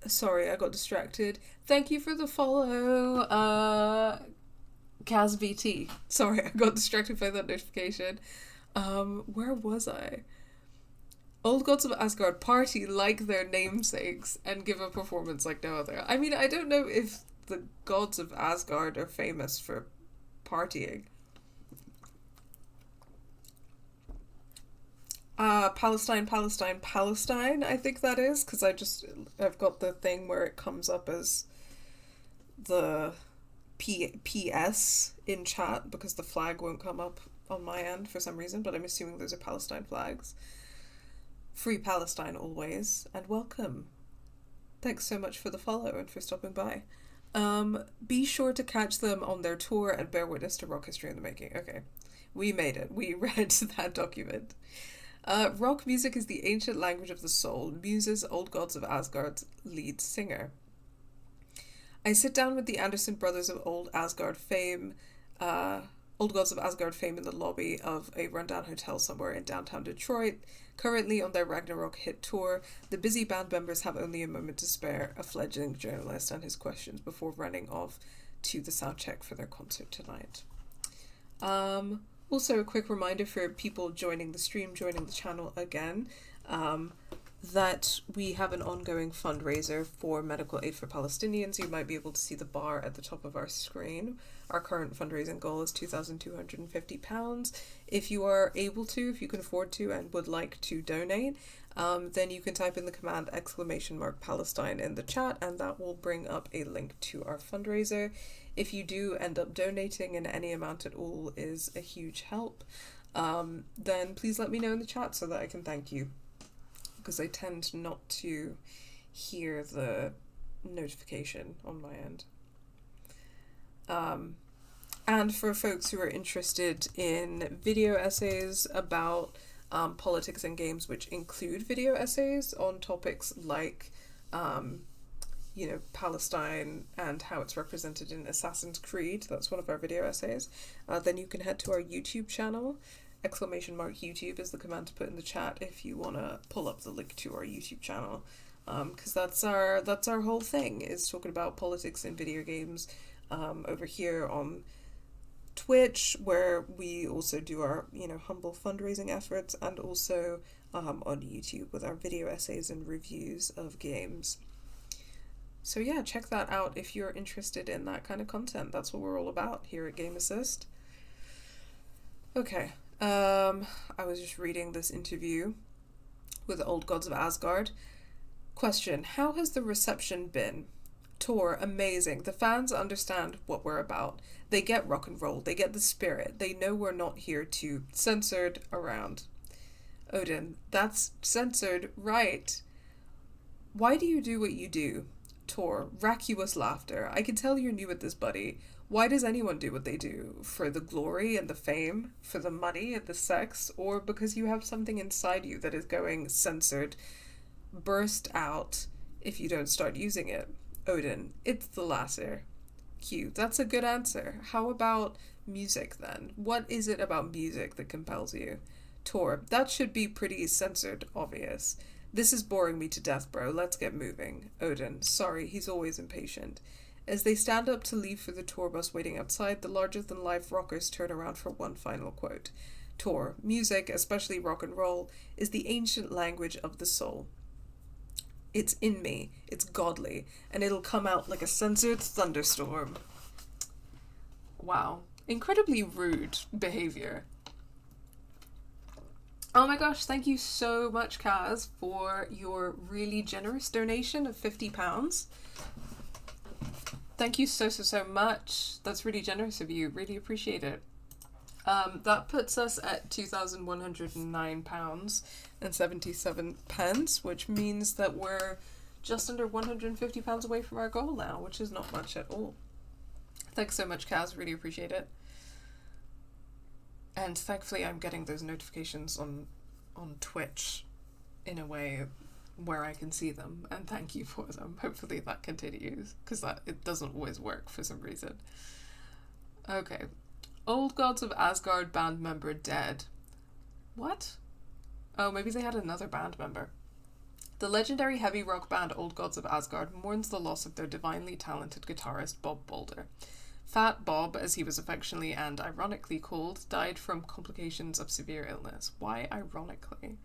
S1: sorry, I got distracted. Thank you for the follow, CasVT. Sorry, I got distracted by that notification. Where was I? Old Gods of Asgard party like their namesakes and give a performance like no other. I mean, I don't know if the gods of Asgard are famous for partying. Palestine, I think that is, because I've got the thing where it comes up as the PS in chat because the flag won't come up on my end for some reason, but I'm assuming those are Palestine flags. Free Palestine always, and welcome. Thanks so much for the follow and for stopping by. Be sure to catch them on their tour and bear witness to rock history in the making. Okay, we made it. We read that document. Rock music is the ancient language of the soul, Muses, Old Gods of Asgard's lead singer. I sit down with the Anderson brothers of Old Gods of Asgard fame in the lobby of a rundown hotel somewhere in downtown Detroit. Currently on their Ragnarok hit tour, the busy band members have only a moment to spare a fledgling journalist and his questions before running off to the soundcheck for their concert tonight. Also, a quick reminder for people joining the stream, joining the channel again, that we have an ongoing fundraiser for medical aid for Palestinians. You might be able to see the bar at the top of our screen. Our current fundraising goal is £2,250. If you are able to, if you can afford to and would like to donate, then you can type in the command !Palestine in the chat, and that will bring up a link to our fundraiser. If you do end up donating, and any amount at all is a huge help, then please let me know in the chat so that I can thank you, because I tend not to hear the notification on my end. And for folks who are interested in video essays about politics and games, which include video essays on topics like, Palestine and how it's represented in Assassin's Creed, that's one of our video essays, then you can head to our YouTube channel. !YouTube is the command to put in the chat if you want to pull up the link to our YouTube channel, because that's our whole thing, is talking about politics in video games, over here on Twitch, where we also do our humble fundraising efforts, and also on YouTube with our video essays and reviews of games. So yeah, check that out if you're interested in that kind of content. That's what we're all about here at Game Assist. Okay. I was just reading this interview with Old Gods of Asgard. Question: how has the reception been? Tour, amazing. The fans understand what we're about. They get rock and roll. They get the spirit. They know we're not here to censored around. Odin: that's censored, right? Why do you do what you do? Tour, vacuous laughter. I can tell you're new at this, buddy. Why does anyone do what they do? For the glory and the fame? For the money and the sex? Or because you have something inside you that is going censored, burst out if you don't start using it? Odin: it's the latter. Q: that's a good answer. How about music then? What is it about music that compels you? Tor: that should be pretty censored obvious. This is boring me to death, bro. Let's get moving. Odin: sorry, he's always impatient. As they stand up to leave for the tour bus waiting outside, the larger-than-life rockers turn around for one final quote. Tor: music, especially rock and roll, is the ancient language of the soul. It's in me, it's godly, and it'll come out like a censored thunderstorm. Wow. Incredibly rude behavior. Oh my gosh, thank you so much, Kaz, for your really generous donation of £50. Thank you so much. That's really generous of you. Really appreciate it. That puts us at £2,109.77, which means that we're just under £150 away from our goal now, which is not much at all. Thanks so much, Kaz. Really appreciate it. And thankfully I'm getting those notifications on Twitch in a way where I can see them, and thank you for them. Hopefully that continues, because it doesn't always work for some reason. Okay. Old Gods of Asgard band member dead. What? Oh, maybe they had another band member. The legendary heavy rock band Old Gods of Asgard mourns the loss of their divinely talented guitarist Bob Boulder. Fat Bob, as he was affectionately and ironically called, died from complications of severe illness. Why ironically?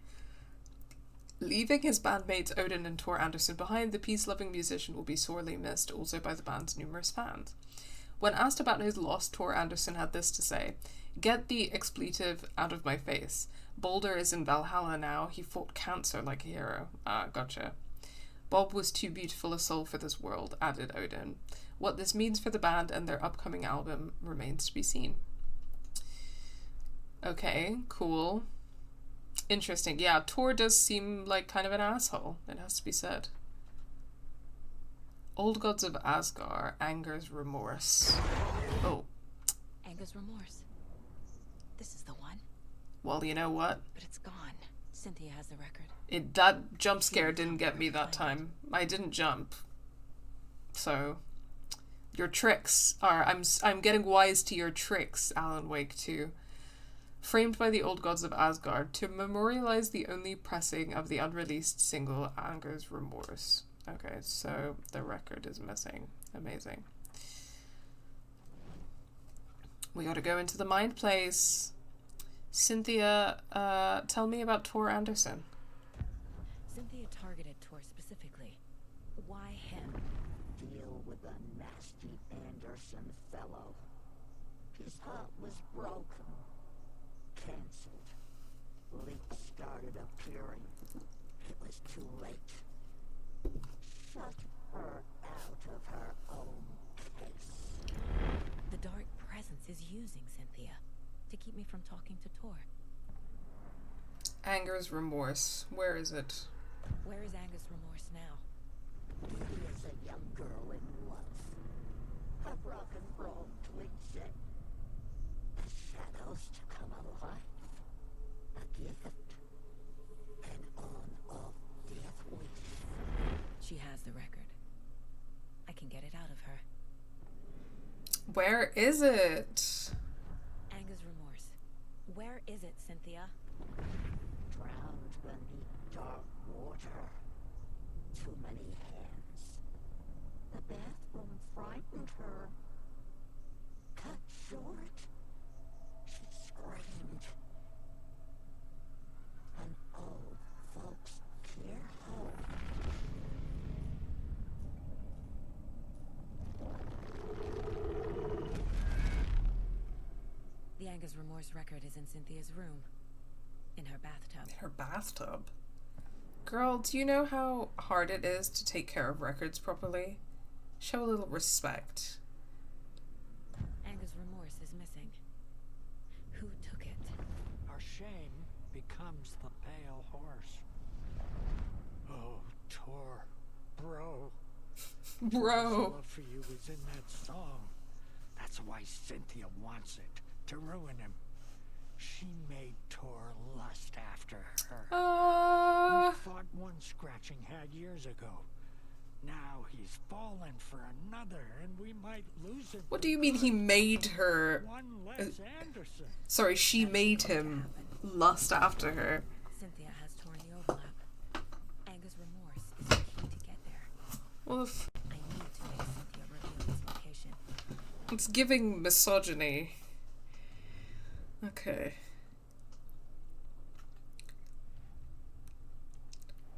S1: Leaving his bandmates Odin and Tor Anderson behind, the peace-loving musician will be sorely missed, also by the band's numerous fans. When asked about his loss, Tor Anderson had this to say: "Get the expletive out of my face. Boulder is in Valhalla now. He fought cancer like a hero." Ah, gotcha. "Bob was too beautiful a soul for this world," added Odin. What this means for the band and their upcoming album remains to be seen. Okay, cool. Interesting. Yeah, Tor does seem like kind of an asshole, it has to be said. Old gods of Asgard, anger's remorse. Oh.
S2: Anger's remorse. This is the one.
S1: Well, you know what?
S2: But it's gone. Cynthia has the record.
S1: That jump scare didn't get me that time. I didn't jump. So, your tricks are... I'm getting wise to your tricks, Alan Wake 2. Framed by the old gods of Asgard to memorialize the only pressing of the unreleased single, Anger's Remorse. Okay, so the record is missing. Amazing. We gotta go into the mind place. Cynthia, tell me about Tor Anderson.
S2: Cynthia targeted Tor specifically. Why him?
S9: Deal with the nasty Anderson fellow. His heart was broken. Cancelled. Leaks started appearing. It was too late. Shut her out of her own case.
S2: The dark presence is using Cynthia to keep me from talking to Tor.
S1: Anger's Remorse. Where is it?
S2: Where is Anger's Remorse now?
S9: He is a young girl in love. Her rock and roll twigs it. The shadows to come alive. A gift. An on-off death wish.
S2: She has the record. I can get it out of her.
S1: Where is it?
S2: Anger's Remorse. Where is it, Cynthia?
S9: Drowned beneath dark water. Too many hands. The bathroom frightened her. Cut short. She screamed. An old folks care home.
S2: The Anger's Remorse record is in Cynthia's room. In her bathtub.
S1: Her bathtub? Girl, do you know how hard it is to take care of records properly? Show a little respect.
S2: Anger's Remorse is missing. Who took it?
S6: Our shame becomes the pale horse. Oh, Tor. Bro. Tor's love for you was in that song. That's why Cynthia wants it. To ruin him. She made Tor lust after her. We fought one scratching head years ago. Now he's fallen for another, and we might lose him.
S1: What do you mean he made her?
S6: One less Anderson.
S1: Sorry, she made him lust after her.
S2: Cynthia has torn the overlap. Anger's Remorse is the key to get there.
S1: Well,
S2: I need to make Cynthia reveal its location.
S1: it's giving misogyny. Okay.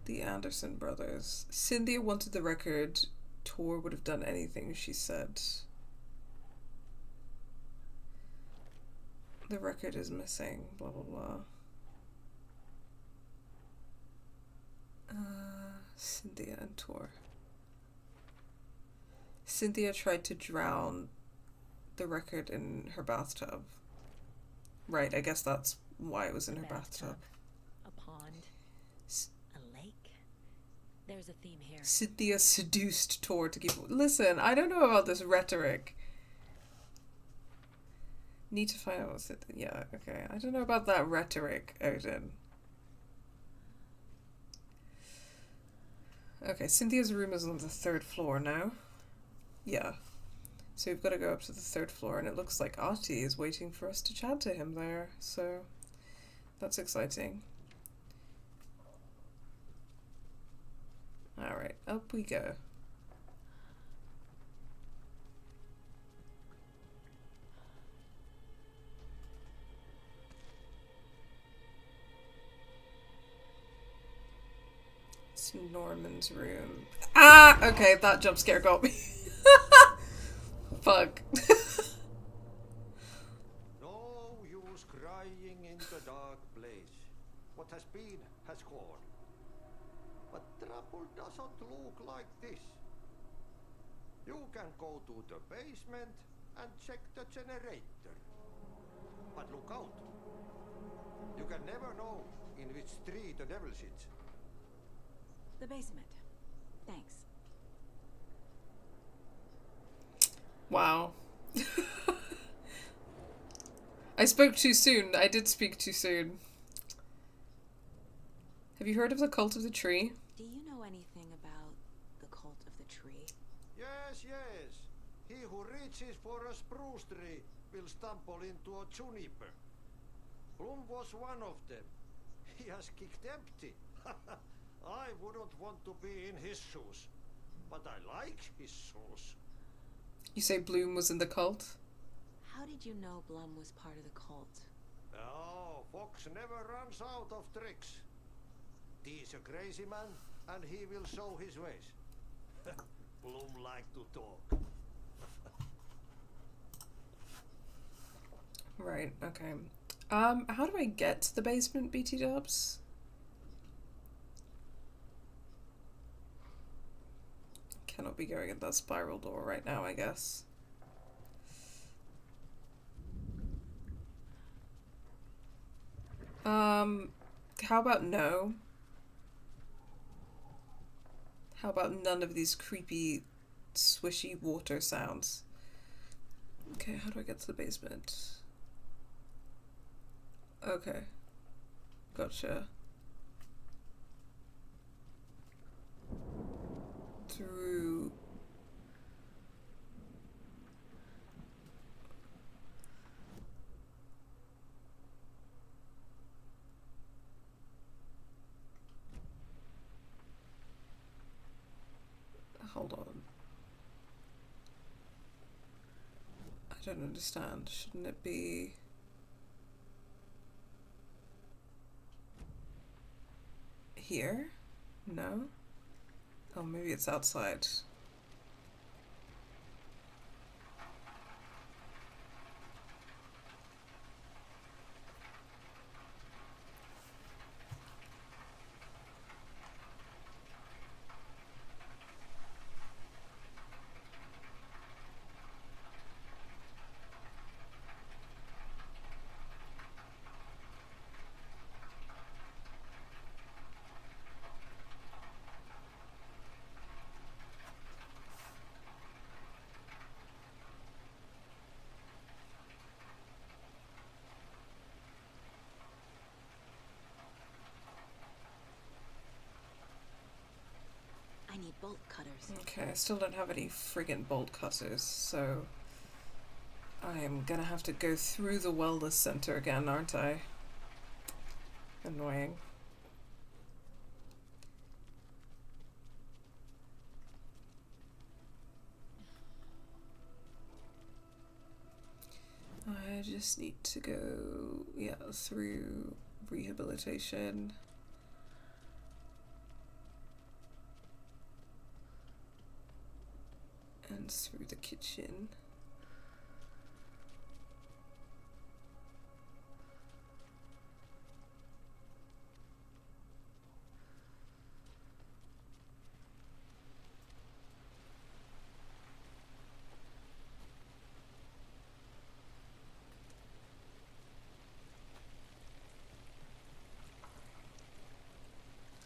S1: The Anderson brothers. Cynthia wanted the record. Tor would have done anything, she said. The record is missing. Blah, blah, blah. Cynthia and Tor. Cynthia tried to drown the record in her bathtub. Right, I guess that's why it was in her bathtub.
S2: A pond. A lake. There's a theme here.
S1: Cynthia seduced Tor to keep... Listen, I don't know about this rhetoric. Need to find out what's it... Yeah, okay. I don't know about that rhetoric, Odin. Okay, Cynthia's room is on the 3rd floor now. Yeah. So we've got to go up to the 3rd floor, and it looks like Artie is waiting for us to chat to him there, so that's exciting. Alright, up we go. It's Norman's room. Ah! Okay, that jump scare got me. Fuck.
S10: No use crying in the dark place. What has been has gone. But trouble doesn't look like this. You can go to the basement and check the generator. But look out. You can never know in which tree the devil sits.
S2: The basement. Thanks.
S1: Wow. I spoke too soon. I did speak too soon. Have you heard of the cult of the tree?
S2: Do you know anything about the cult of the tree?
S10: Yes, yes. He who reaches for a spruce tree will stumble into a juniper. Bloom was one of them. He has kicked empty. I wouldn't want to be in his shoes. But I like his shoes.
S1: You say Bloom was in the cult?
S2: How did you know Blum was part of the cult?
S10: Oh, Fox never runs out of tricks. He's a crazy man, and he will show his ways. Bloom like to talk.
S1: Right, okay. How do I get to the basement, BT Dubs? Cannot be going in that spiral door right now, I guess. How about no? How about none of these creepy, swishy water sounds? Okay, how do I get to the basement? Okay. Gotcha. Through... Hold on. I don't understand. Shouldn't it be... here? No? Oh, maybe it's outside.
S2: I need bolt cutters.
S1: Okay, I still don't have any friggin' bolt cutters, so I am gonna have to go through the wellness center again, aren't I? Annoying. I just need to go, yeah, through rehabilitation. And through the kitchen.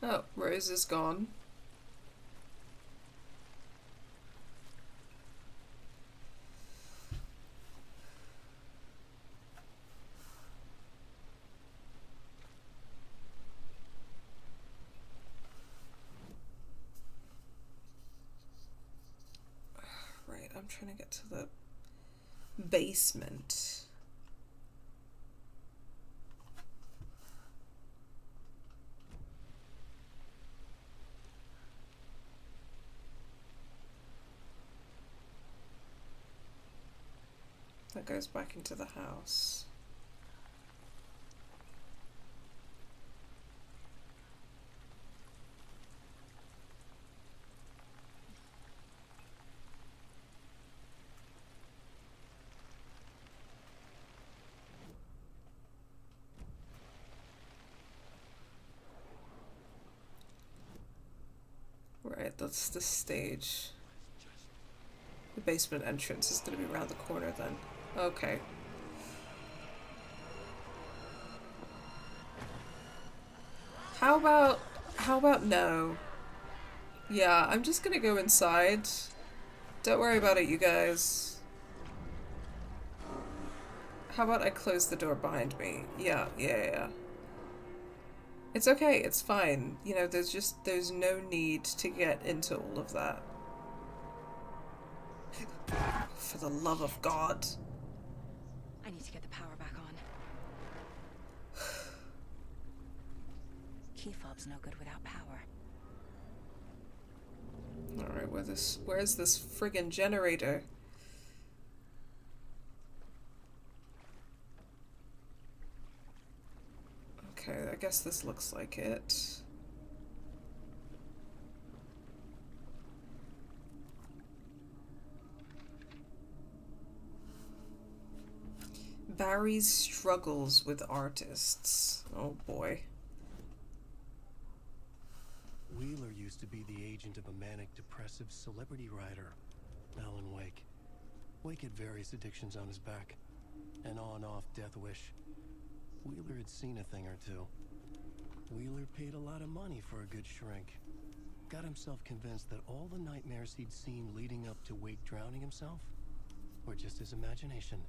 S1: Oh, Rose is gone. Right, I'm trying to get to the basement. That goes back into the house. Right, that's the stage. The basement entrance is going to be around the corner then. Okay. How about no? Yeah, I'm just gonna go inside. Don't worry about it, you guys. How about I close the door behind me? Yeah. It's okay, it's fine. You know, there's no need to get into all of that. For the love of God.
S2: I need to get the power back on. Key fob's no good without power.
S1: Alright, where's this friggin' generator? Okay, I guess this looks like it. Barry's struggles with artists. Oh boy.
S5: Wheeler used to be the agent of a manic depressive celebrity writer, Alan Wake. Wake had various addictions on his back. An on-off death wish. Wheeler had seen a thing or two. Wheeler paid a lot of money for a good shrink. Got himself convinced that all the nightmares he'd seen leading up to Wake drowning himself were just his imagination.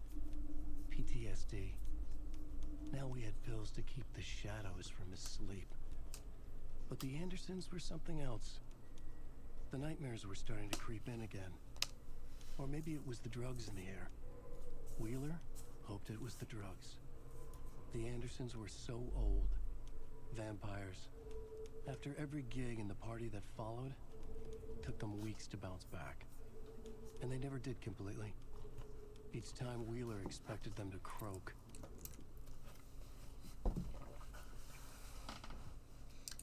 S5: PTSD. Now we had pills to keep the shadows from his sleep. But the Andersons were something else. The nightmares were starting to creep in again. Or maybe it was the drugs in the air. Wheeler hoped it was the drugs. The Andersons were so old. Vampires. After every gig and the party that followed, took them weeks to bounce back. And they never did completely. Each time Wheeler expected them to croak.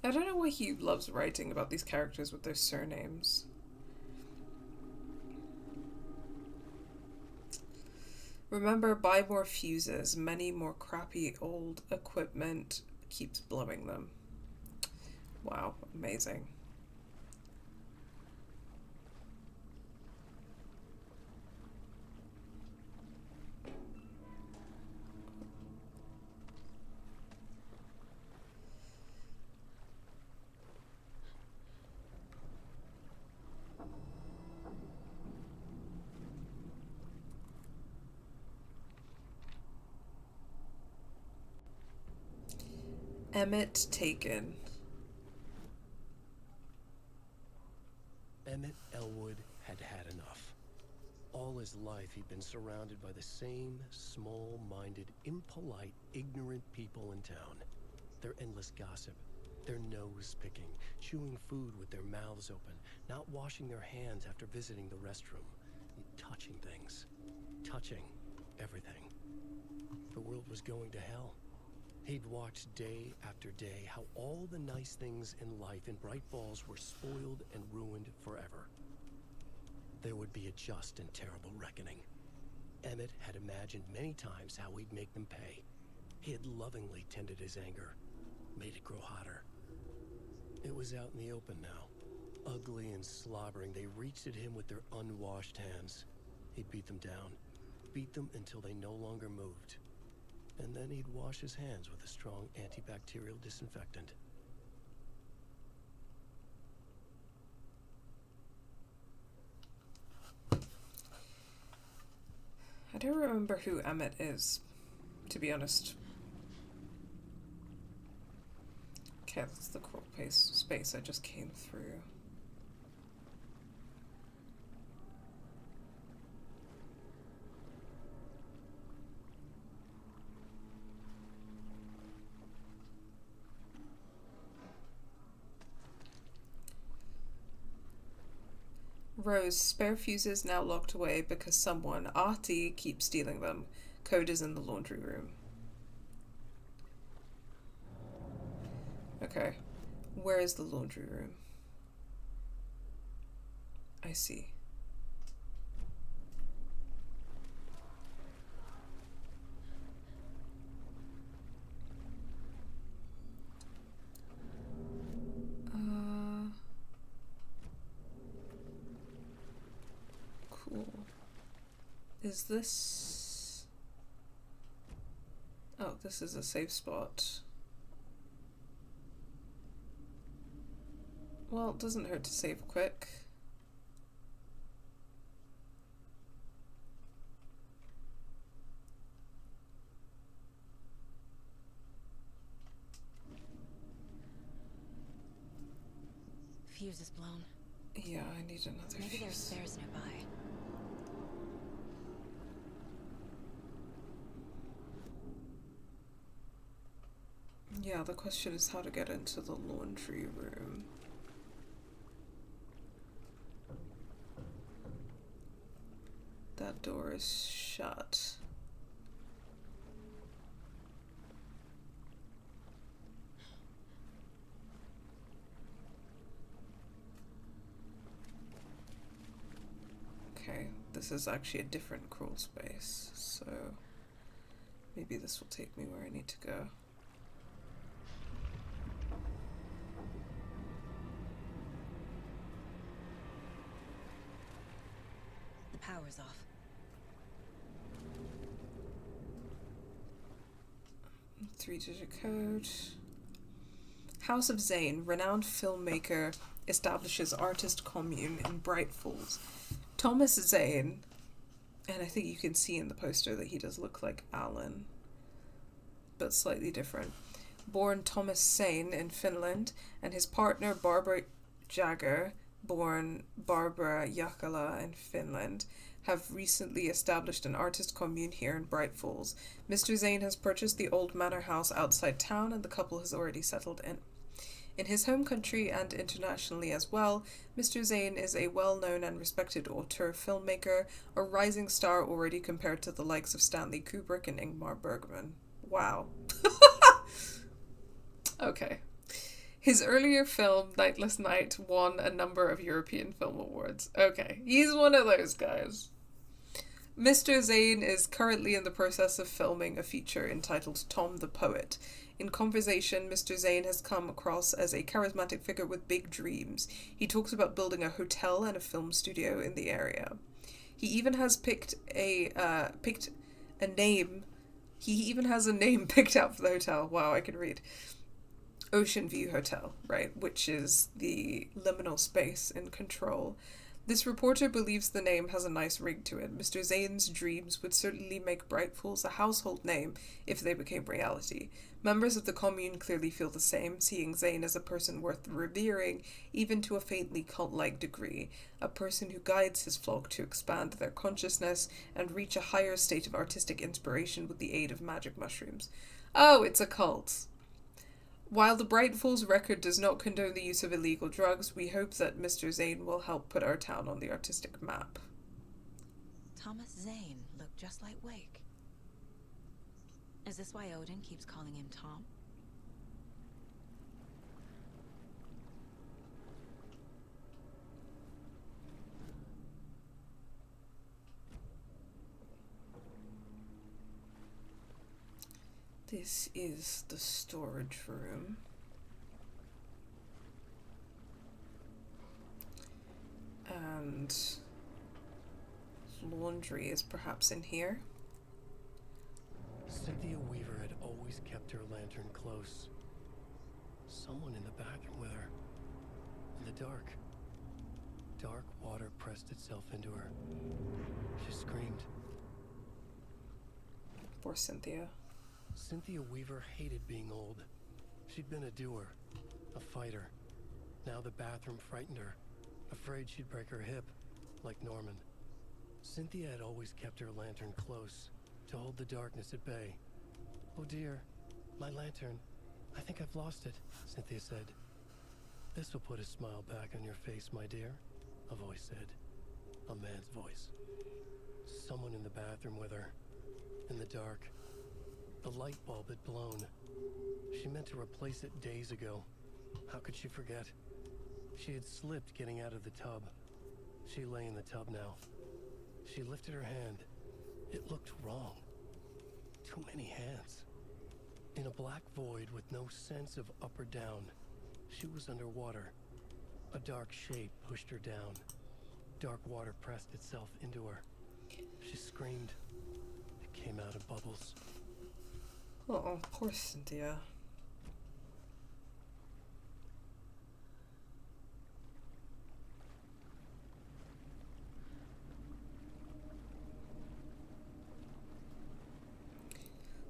S1: I don't know why he loves writing about these characters with their surnames. Remember, buy more fuses. Many more crappy old equipment keeps blowing them. Wow, amazing. Emmett taken.
S5: Emmett Elwood had had enough. All his life he'd been surrounded by the same small-minded, impolite, ignorant people in town. Their endless gossip, their nose-picking, chewing food with their mouths open, not washing their hands after visiting the restroom, and touching things. Touching everything. The world was going to hell. He'd watched day after day how all the nice things in life in Bright Falls were spoiled and ruined forever. There would be a just and terrible reckoning. Emmett had imagined many times how he'd make them pay. He had lovingly tended his anger, made it grow hotter. It was out in the open now. Ugly and slobbering, they reached at him with their unwashed hands. He'd beat them down, beat them until they no longer moved. And then he'd wash his hands with a strong antibacterial disinfectant.
S1: I don't remember who Emmett is, to be honest. Okay, that's the crawl space I just came through. Rose, spare fuses now locked away because someone, Artie, keeps stealing them. Code is in the laundry room. Okay. Where is the laundry room? I see. Cool. Is this... Oh, this is a safe spot. Well, it doesn't hurt to save quick.
S2: Fuse is blown.
S1: Yeah, I need another
S2: Maybe
S1: fuse.
S2: there's stairs nearby.
S1: Yeah, the question is how to get into the laundry room. That door is shut. Okay, this is actually a different crawl space, so maybe this will take me where I need to go.
S2: The power's off.
S1: 3-digit code. House of Zane, renowned filmmaker, establishes artist commune in Bright Falls. Thomas Zane, and I think you can see in the poster that he does look like Alan, but slightly different. Born Thomas Zane in Finland, and his partner Barbara Jagger, born Barbara Jakala in Finland, have recently established an artist commune here in Bright Falls. Mr. Zane has purchased the old manor house outside town, and the couple has already settled in. In his home country and internationally as well, Mr. Zane is a well-known and respected auteur filmmaker, a rising star already compared to the likes of Stanley Kubrick and Ingmar Bergman. Wow. Okay. His earlier film, Nightless Night, won a number of European Film Awards. Okay, he's one of those guys. Mr. Zane is currently in the process of filming a feature entitled Tom the Poet. In conversation, Mr. Zane has come across as a charismatic figure with big dreams. He talks about building a hotel and a film studio in the area. He even has picked a name. He even has a name picked out for the hotel. Wow, I can read. Ocean View Hotel, right, which is the liminal space in Control. This reporter believes the name has a nice ring to it. Mr. Zane's dreams would certainly make Bright Falls a household name if they became reality. Members of the commune clearly feel the same, seeing Zane as a person worth revering, even to a faintly cult-like degree, a person who guides his flock to expand their consciousness and reach a higher state of artistic inspiration with the aid of magic mushrooms. Oh, it's a cult. While the Bright Falls record does not condone the use of illegal drugs, we hope that Mr. Zane will help put our town on the artistic map.
S2: Thomas Zane looked just like Wake. Is this why Odin keeps calling him Tom?
S1: This is the storage room. And laundry is perhaps in here.
S5: Cynthia Weaver had always kept her lantern close. Someone in the bathroom with her. In the dark. Dark water pressed itself into her. She screamed.
S1: Poor Cynthia.
S5: Cynthia Weaver hated being old. She'd been a doer, a fighter. Now the bathroom frightened her, afraid she'd break her hip, like Norman. Cynthia had always kept her lantern close, to hold the darkness at bay. "Oh dear, my lantern. I think I've lost it," Cynthia said. "This will put a smile back on your face, my dear," a voice said. A man's voice. Someone in the bathroom with her. In the dark. The light bulb had blown. She meant to replace it days ago. How could she forget? She had slipped getting out of the tub. She lay in the tub now. She lifted her hand. It looked wrong. Too many hands. In a black void with no sense of up or down, she was underwater. A dark shape pushed her down. Dark water pressed itself into her. She screamed. It came out in bubbles.
S1: Oh, poor Cynthia.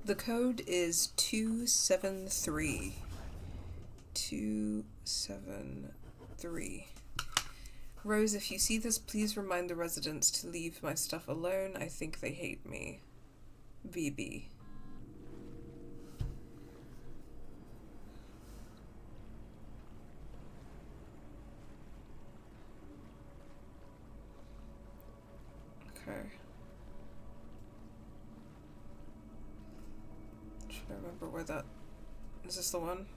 S1: The code is 273. 273. Rose, if you see this, please remind the residents to leave my stuff alone. I think they hate me. BB. Okay. Trying to remember where that... Is this the one?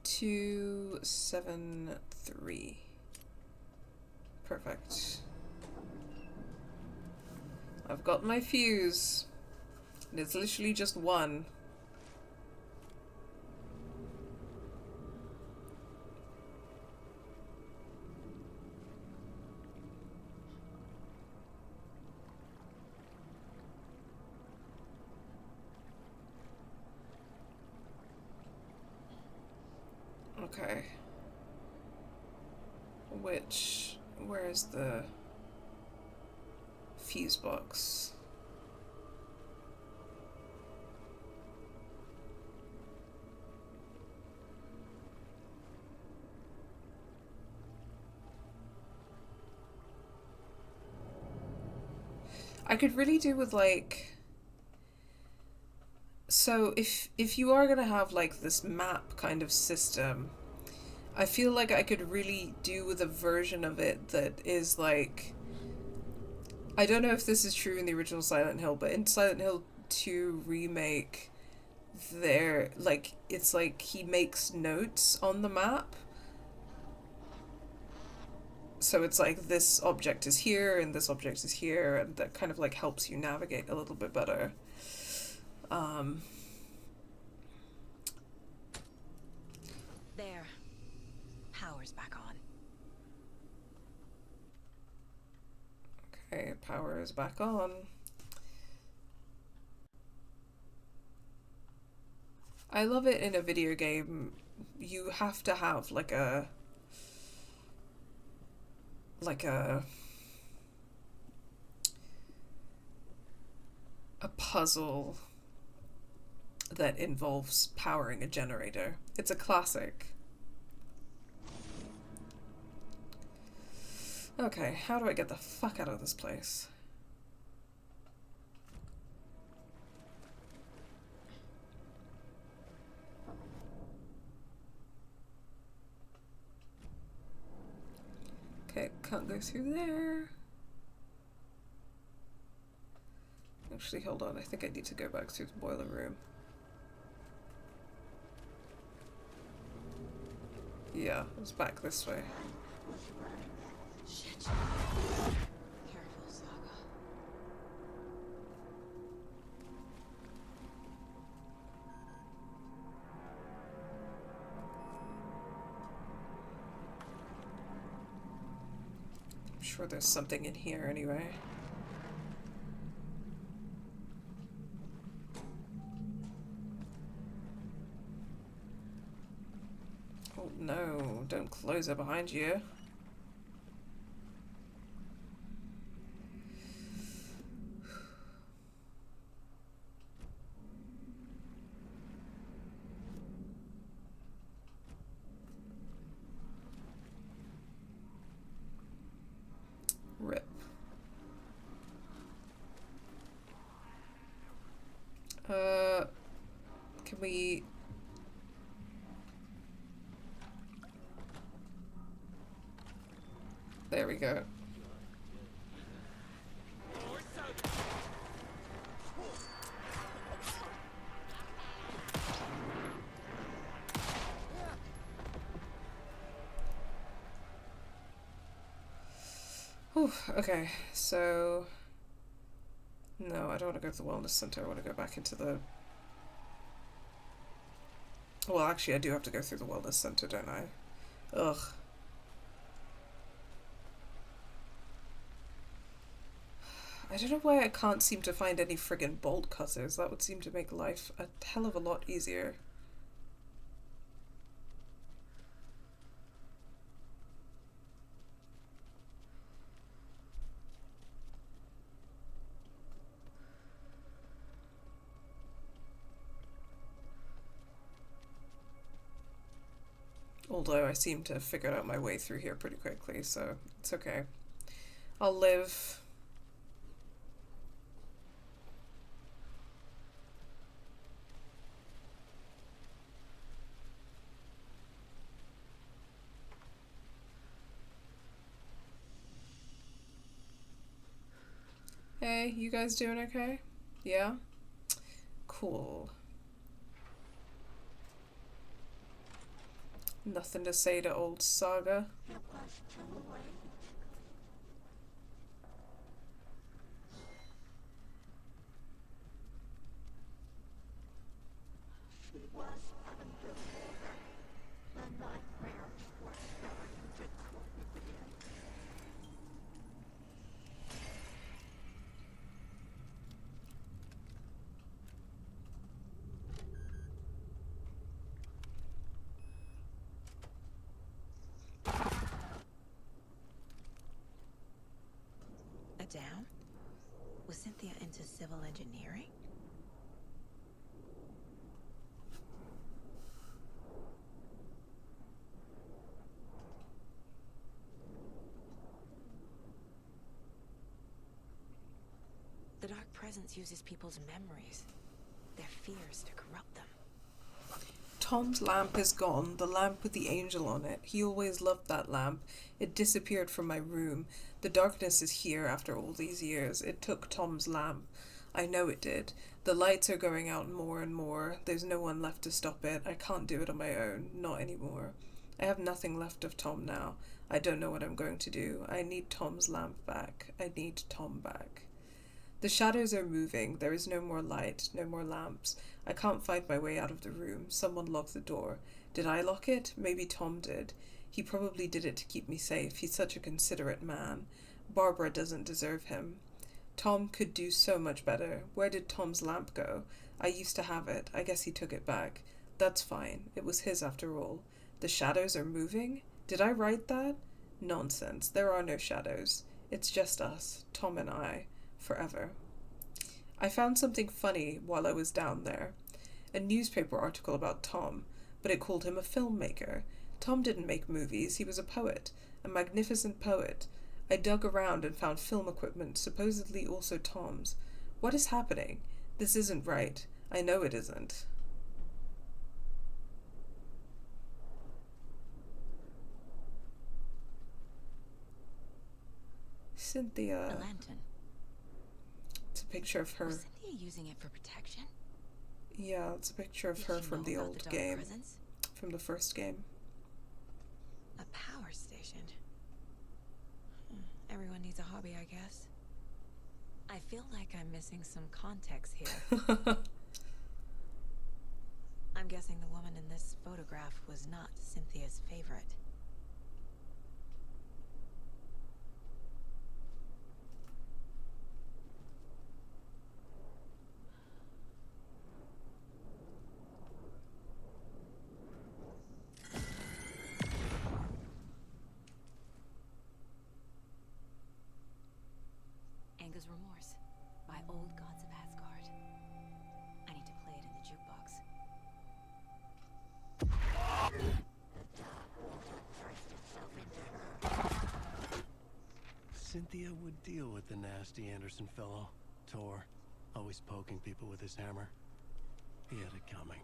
S1: 273. Perfect. I've got my fuse. And it's literally just one. Okay. Where is the fuse box? I could really do with like... So if you are gonna have like this map kind of system, I feel like I could really do with a version of it that is like... I don't know if this is true in the original Silent Hill, but in Silent Hill 2 remake, there, like, it's like he makes notes on the map. So it's like this object is here and this object is here, and that kind of like helps you navigate a little bit better.
S2: There. Power's back on.
S1: Okay, power is back on. I love it in a video game. You have to have like a puzzle that involves powering a generator. It's a classic. Okay, how do I get the fuck out of this place? Okay, can't go through there. Actually, hold on, I think I need to go back through the boiler room. Yeah, it's back this way.
S2: Shit. Careful, Saga.
S1: I'm sure there's something in here anyway. Oh no, don't close it behind you. Rip. Can we... There we go. Whew, okay, so... No, I don't want to go to the wellness center. I want to go back into the... Well, actually, I do have to go through the wellness center, don't I? Ugh. I don't know why I can't seem to find any friggin' bolt cutters. That would seem to make life a hell of a lot easier. Although I seem to have figured out my way through here pretty quickly, so it's okay. I'll live. Hey, you guys doing okay? Yeah? Cool. Nothing to say to old Saga.
S9: It was too late. She was underwater. The nightmares were starting to creep in.
S2: A down? Was Cynthia into civil engineering? The Dark Presence uses people's memories, their fears to corrupt them.
S1: Tom's lamp is gone, the lamp with the angel on it. He always loved that lamp. It disappeared from my room. The darkness is here after all these years. It took Tom's lamp. I know it did. The lights are going out more and more. There's no one left to stop it. I can't do it on my own. Not anymore. I have nothing left of Tom now. I don't know what I'm going to do. I need Tom's lamp back. I need Tom back. The shadows are moving. There is no more light, no more lamps. I can't find my way out of the room. Someone locked the door. Did I lock it? Maybe Tom did. He probably did it to keep me safe. He's such a considerate man. Barbara doesn't deserve him. Tom could do so much better. Where did Tom's lamp go? I used to have it. I guess he took it back. That's fine. It was his after all. The shadows are moving? Did I write that? Nonsense. There are no shadows. It's just us, Tom and I. Forever. I found something funny while I was down there. A newspaper article about Tom, but it called him a filmmaker. Tom didn't make movies, he was a poet, a magnificent poet. I dug around and found film equipment, supposedly also Tom's. What is happening? This isn't right. I know it isn't. Cynthia.
S2: A lantern.
S1: It's a picture of her.
S2: Was Cynthia using it for protection?
S1: Yeah, it's a picture of
S2: Did
S1: her
S2: she
S1: from
S2: know
S1: the
S2: about
S1: old
S2: the Dark
S1: game.
S2: Presence?
S1: From the first game.
S2: A power station. Everyone needs a hobby, I guess. I feel like I'm missing some context here. I'm guessing the woman in this photograph was not Cynthia's favorite. Anger's Remorse by Old Gods of Asgard. I need to play it in the jukebox.
S9: The dark water thrust itself into her.
S5: Cynthia would deal with the nasty Anderson fellow. Tor, always poking people with his hammer. He had it coming.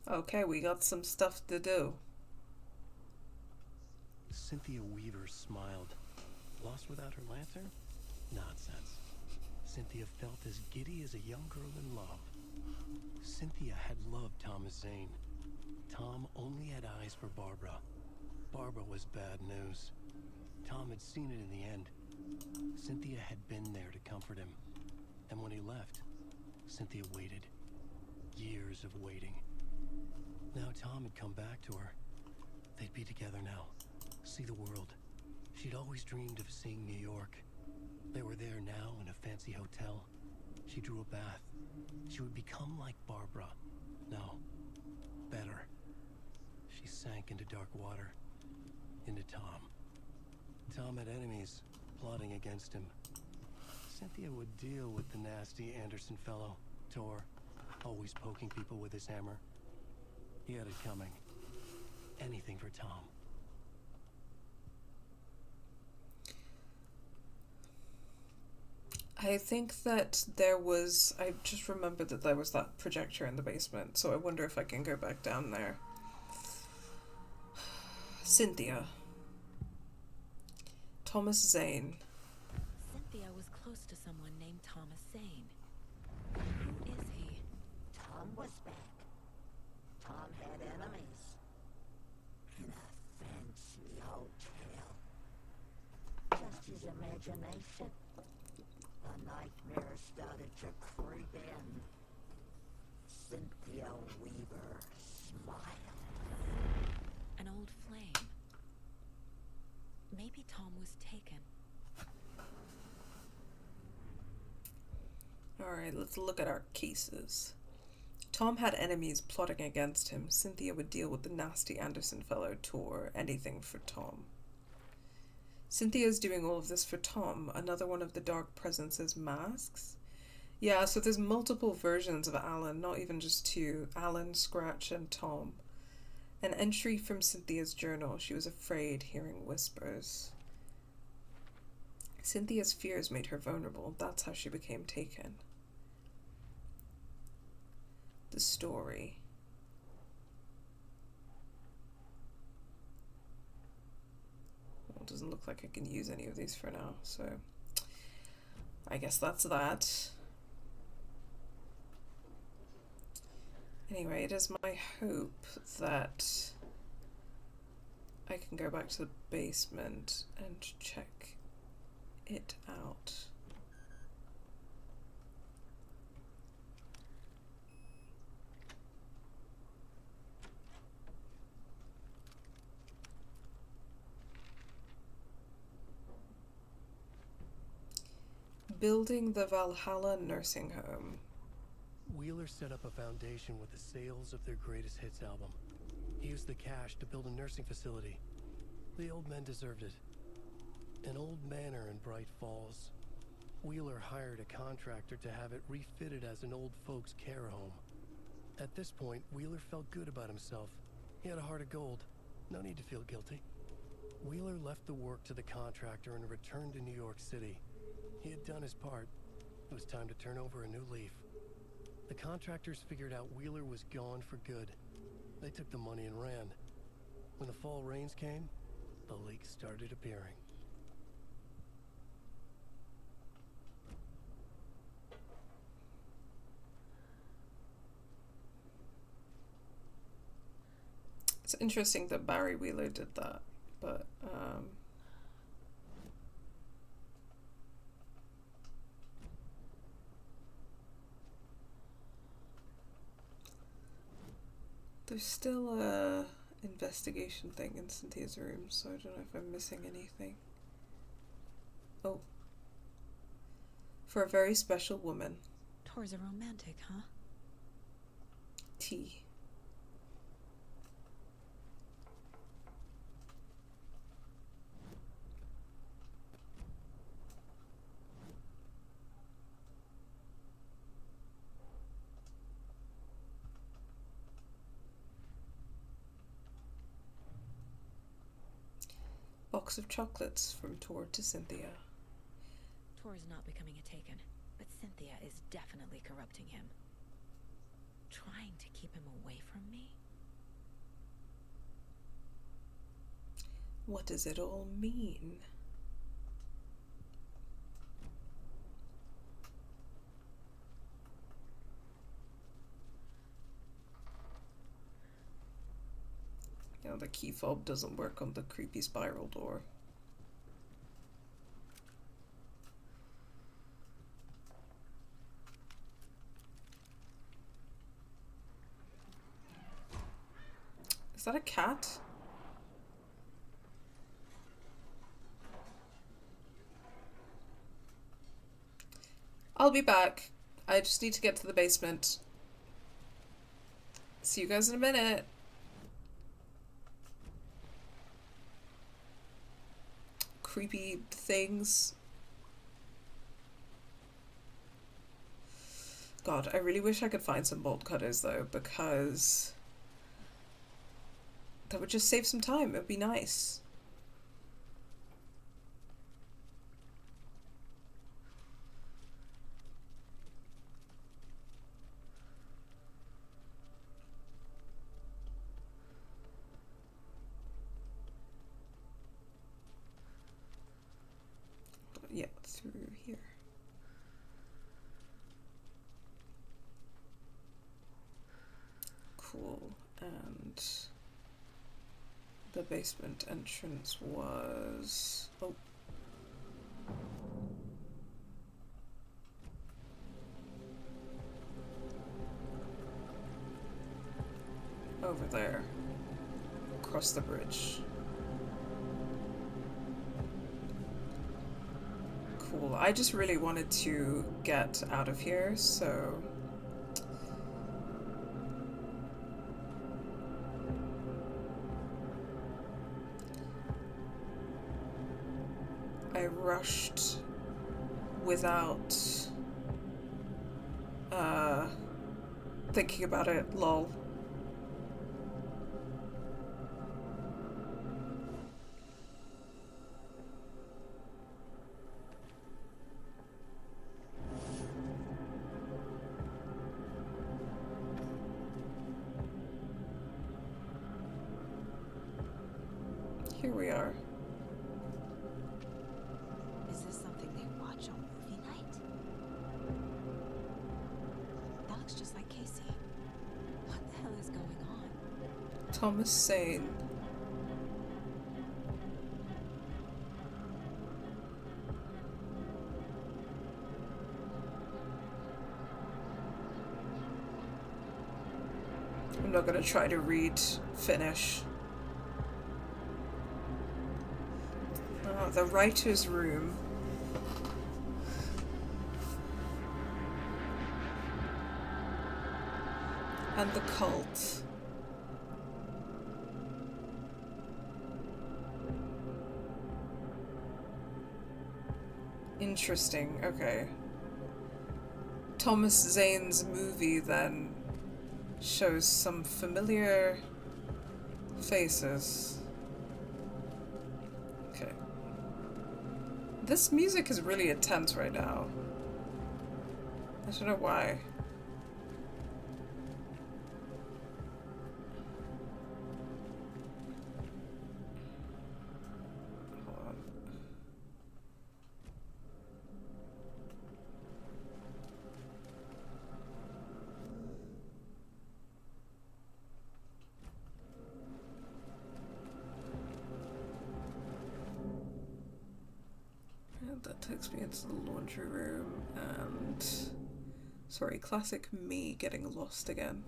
S1: Okay, we got some stuff to do.
S5: Cynthia Weaver smiled. Lost without her lantern? Nonsense. Cynthia felt as giddy as a young girl in love. Cynthia had loved Thomas Zane. Tom only had eyes for Barbara. Barbara was bad news. Tom had seen it in the end. Cynthia had been there to comfort him. And when he left, Cynthia waited. Years of waiting. Now Tom had come back to her. They'd be together now. See the world. She'd always dreamed of seeing New York. They were there now in a fancy hotel. She drew a bath. She would become like Barbara. No. Better. She sank into dark water. Into Tom. Tom had enemies plotting against him. Cynthia would deal with the nasty Anderson fellow, Tor, always poking people with his hammer. He had it coming. Anything for Tom.
S1: I think that I just remembered that there was that projector in the basement, so I wonder if I can go back down there. Cynthia. Thomas Zane.
S2: Cynthia was close to someone named Thomas Zane. Who is he?
S9: Tom was back. Tom had enemies. In a fancy hotel. Just his imagination. The nightmare started to creep in. Cynthia Weaver smiled.
S2: An old flame. Maybe Tom was taken.
S1: Alright, let's look at our cases. Tom had enemies plotting against him. Cynthia would deal with the nasty Anderson fellow, Tor. Anything for Tom. Cynthia's doing all of this for Tom. Another one of the dark presence's masks. Yeah, so there's multiple versions of Alan, not even just two. Alan, Scratch, and Tom. An entry from Cynthia's journal. She was afraid, hearing whispers. Cynthia's fears made her vulnerable. That's how she became taken. The story. Well, it doesn't look like I can use any of these for now, so I guess that's that. Anyway, it is my hope that I can go back to the basement and check it out. Building the Valhalla nursing home.
S5: Wheeler set up a foundation with the sales of their greatest hits album. He used the cash to build a nursing facility. The old men deserved it. An old manor in Bright Falls. Wheeler hired a contractor to have it refitted as an old folks' care home. At this point, Wheeler felt good about himself. He had a heart of gold. No need to feel guilty. Wheeler left the work to the contractor and returned to New York City. He had done his part. It was time to turn over a new leaf. The contractors figured out Wheeler was gone for good. They took the money and ran. When the fall rains came, the leaks started appearing.
S1: It's interesting that Barry Wheeler did that, but there's still a investigation thing in Cynthia's room, so I don't know if I'm missing anything. Oh. For a very special woman.
S2: Tor's a romantic, huh?
S1: T. Box of chocolates from Tor to Cynthia.
S2: Tor is not becoming a taken, but Cynthia is definitely corrupting him. Trying to keep him away from me?
S1: What does it all mean? You know, the key fob doesn't work on the creepy spiral door. Is that a cat? I'll be back. I just need to get to the basement. See you guys in a minute. Creepy things. God, I really wish I could find some bolt cutters though, because that would just save some time. It would be nice. Yeah, through here. Cool. And the basement entrance was... oh. Over there. Across the bridge. Cool. I just really wanted to get out of here, so... I rushed without thinking about it, lol. Here we are.
S2: Is this something they watch on movie night? That looks just like Casey. What the hell is going on?
S1: Thomas Zane. I'm not gonna try to read Finnish. The writer's room. And the cult. Interesting, okay. Thomas Zane's movie then shows some familiar faces. Okay. This music is really intense right now. I don't know why. Hold on. That takes me into the laundry room and... sorry, classic me getting lost again.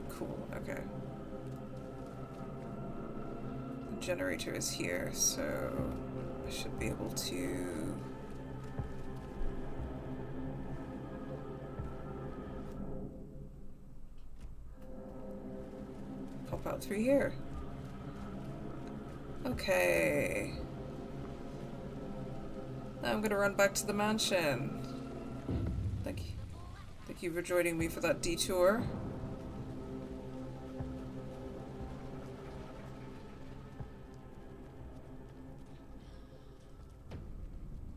S1: Cool, okay. The generator is here, so I should be able to... pop out through here. Okay. Now I'm gonna run back to the mansion. Thank you for joining me for that detour.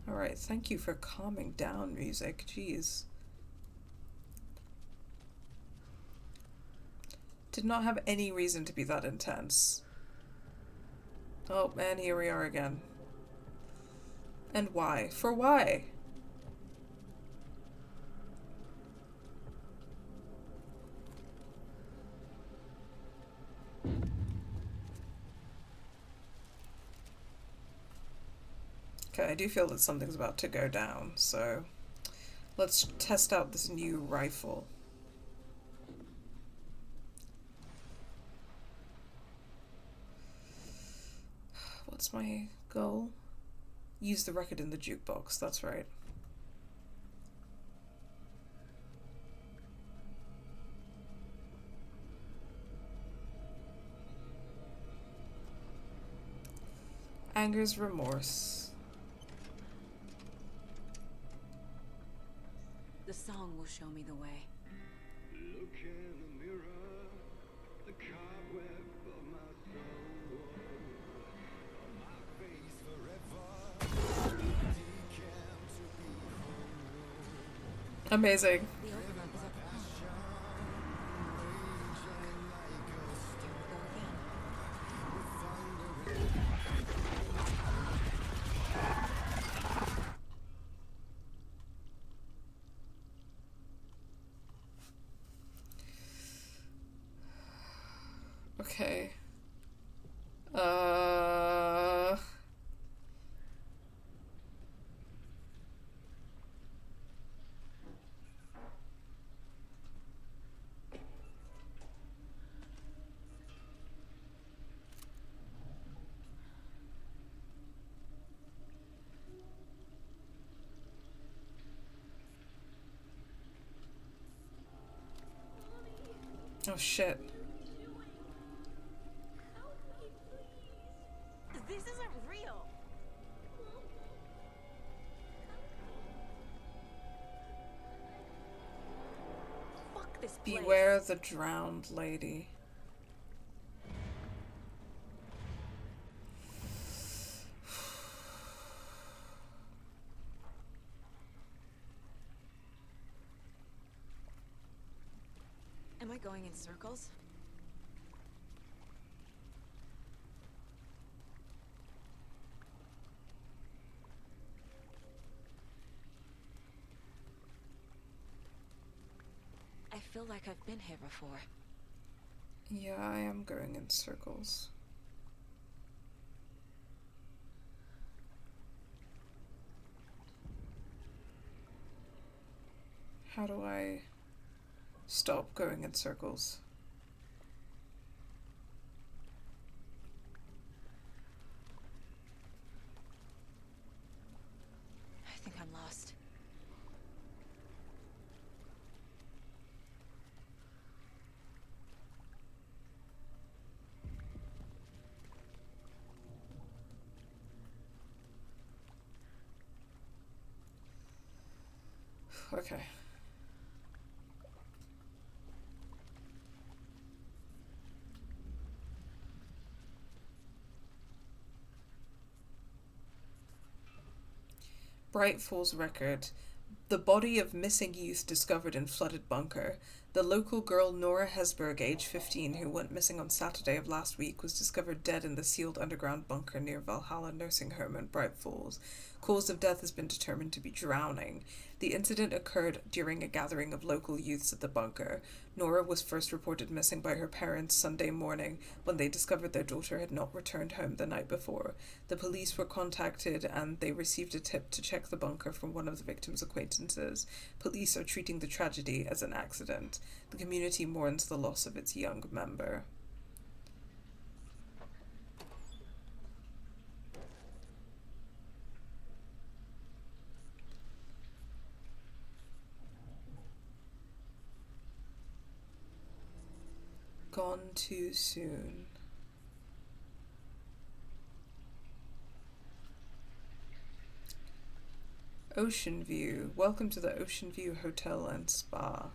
S1: Alright, thank you for calming down, music. Jeez. Did not have any reason to be that intense. Oh, and here we are again. And why? For why? Okay, I do feel that something's about to go down, so let's test out this new rifle. What's my goal? Use the record in the jukebox, that's right. Anger's remorse.
S2: The song will show me the way.
S11: Look in the mirror, the cobweb of my soul, on my face forever, decamp to be whole.
S1: Amazing.
S2: The overlap is up the pond.
S1: Okay. Oh shit.
S2: This isn't real. Fuck this place.
S1: Beware the drowned lady.
S2: Am I going in circles? I feel like I've been here before.
S1: Yeah, I am going in circles. How do I stop going in circles?
S2: I think I'm lost.
S1: Okay. Bright Falls record. The body of missing youth discovered in flooded bunker. The local girl Nora Hesberg, age 15, who went missing on Saturday of last week, was discovered dead in the sealed underground bunker near Valhalla Nursing Home in Bright Falls. Cause of death has been determined to be drowning. The incident occurred during a gathering of local youths at the bunker. Nora was first reported missing by her parents Sunday morning when they discovered their daughter had not returned home the night before. The police were contacted and they received a tip to check the bunker from one of the victim's acquaintances. Police are treating the tragedy as an accident. The community mourns the loss of its young member. Gone too soon. Ocean View. Welcome to the Ocean View Hotel and Spa.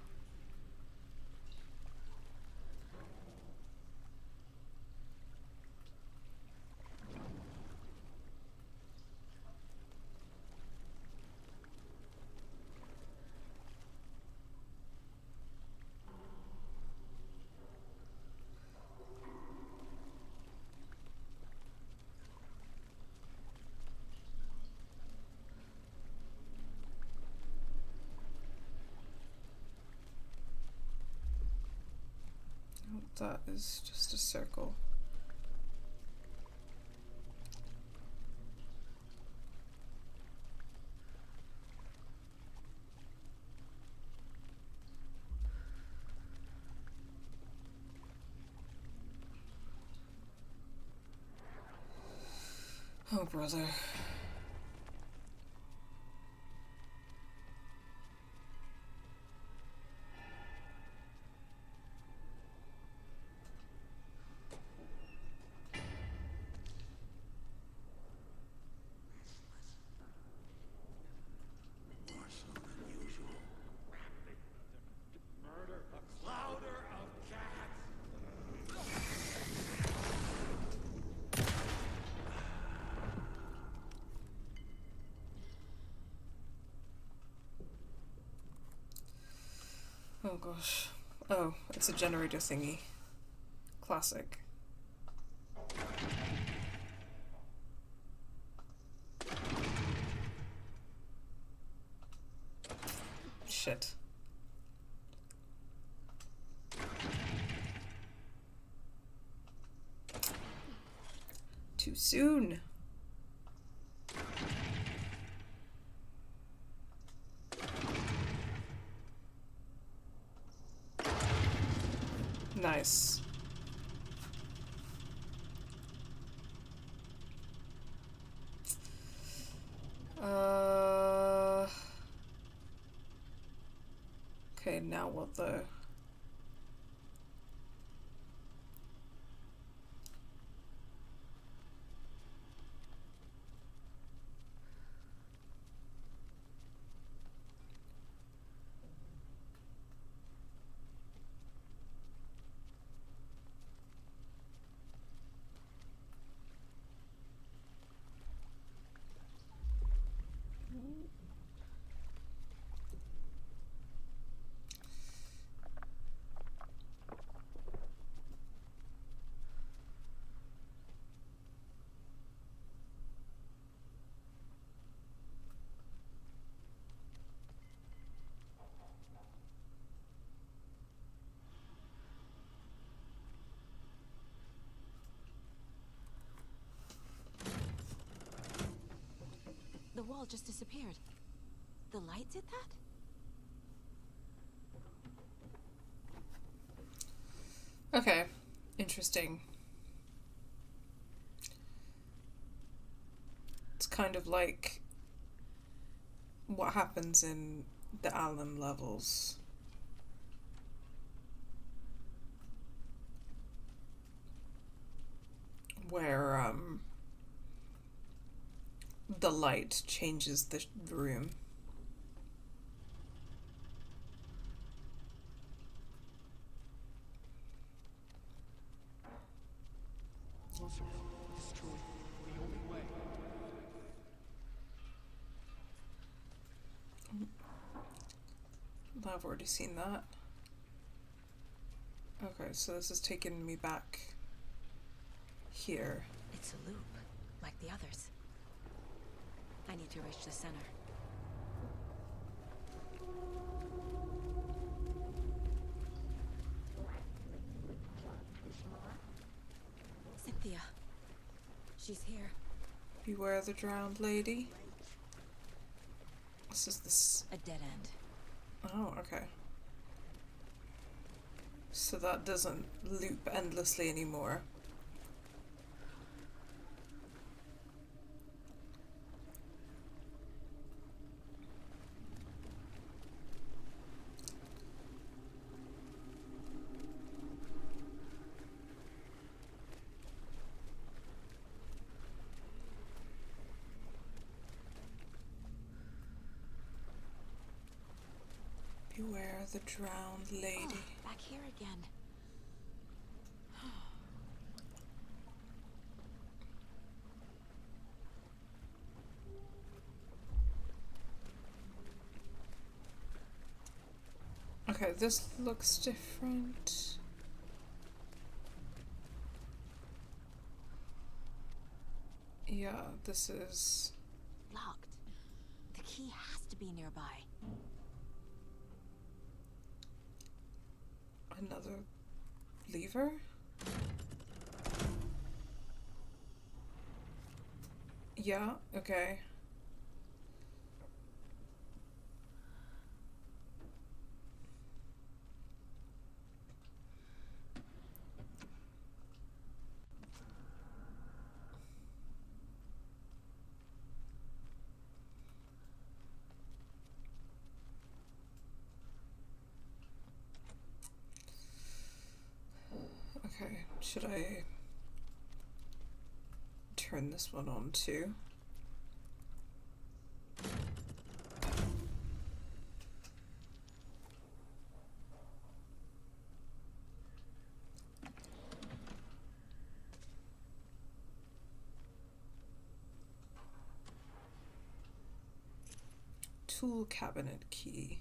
S1: That is just a circle. Oh, brother. gosh. Oh, it's a generator thingy. Classic. Shit. Too soon. Nice. Okay, now what though?
S2: The wall just disappeared. The light did that?
S1: Okay. Interesting. It's kind of like what happens in the Allen levels. Where, the light changes the room.
S5: Closer. Destroy. The only way.
S1: I've already seen that. Okay, so this is taking me back here.
S2: It's a loop, like the others. I need to reach the center. Cynthia. She's here.
S1: Beware the drowned lady. This is this.
S2: A dead end.
S1: Oh, okay. So that doesn't loop endlessly anymore. Beware the drowned lady.
S2: Oh, back here again.
S1: Okay, this looks different. Yeah, this is
S2: Locked. The key has to be nearby.
S1: another lever. Yeah, okay. Okay, should I turn this one on too? Tool cabinet key.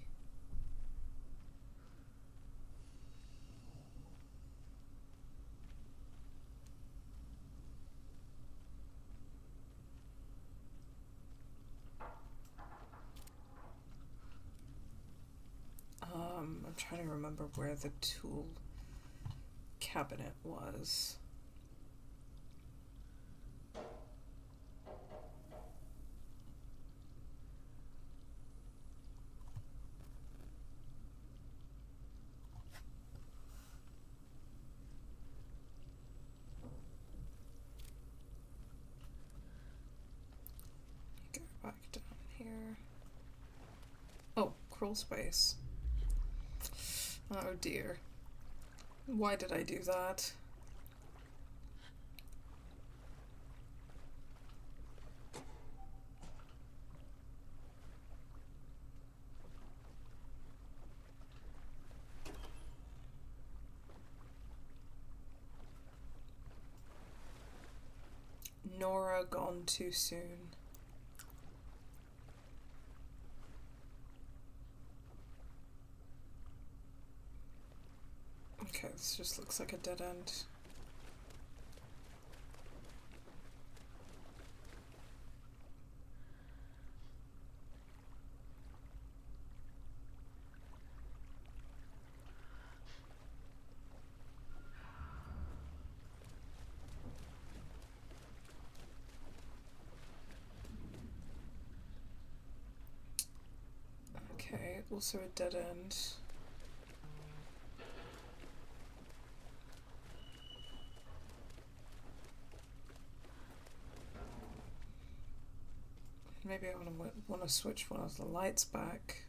S1: I'm trying to remember where the tool cabinet was. Go back down here. Oh, crawl space. Oh dear. Why did I do that? Nora gone too soon. Okay, this just looks like a dead end. Okay, also a dead end. Maybe I want to switch one of the lights back.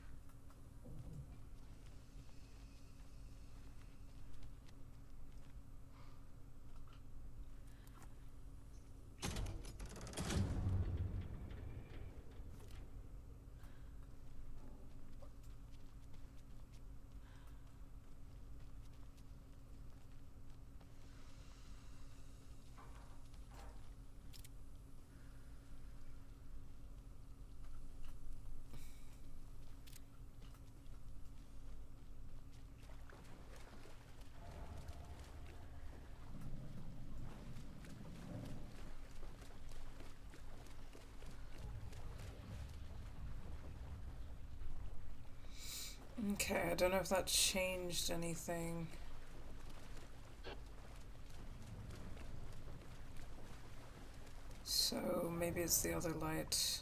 S1: Okay, I don't know if that changed anything. So maybe it's the other light.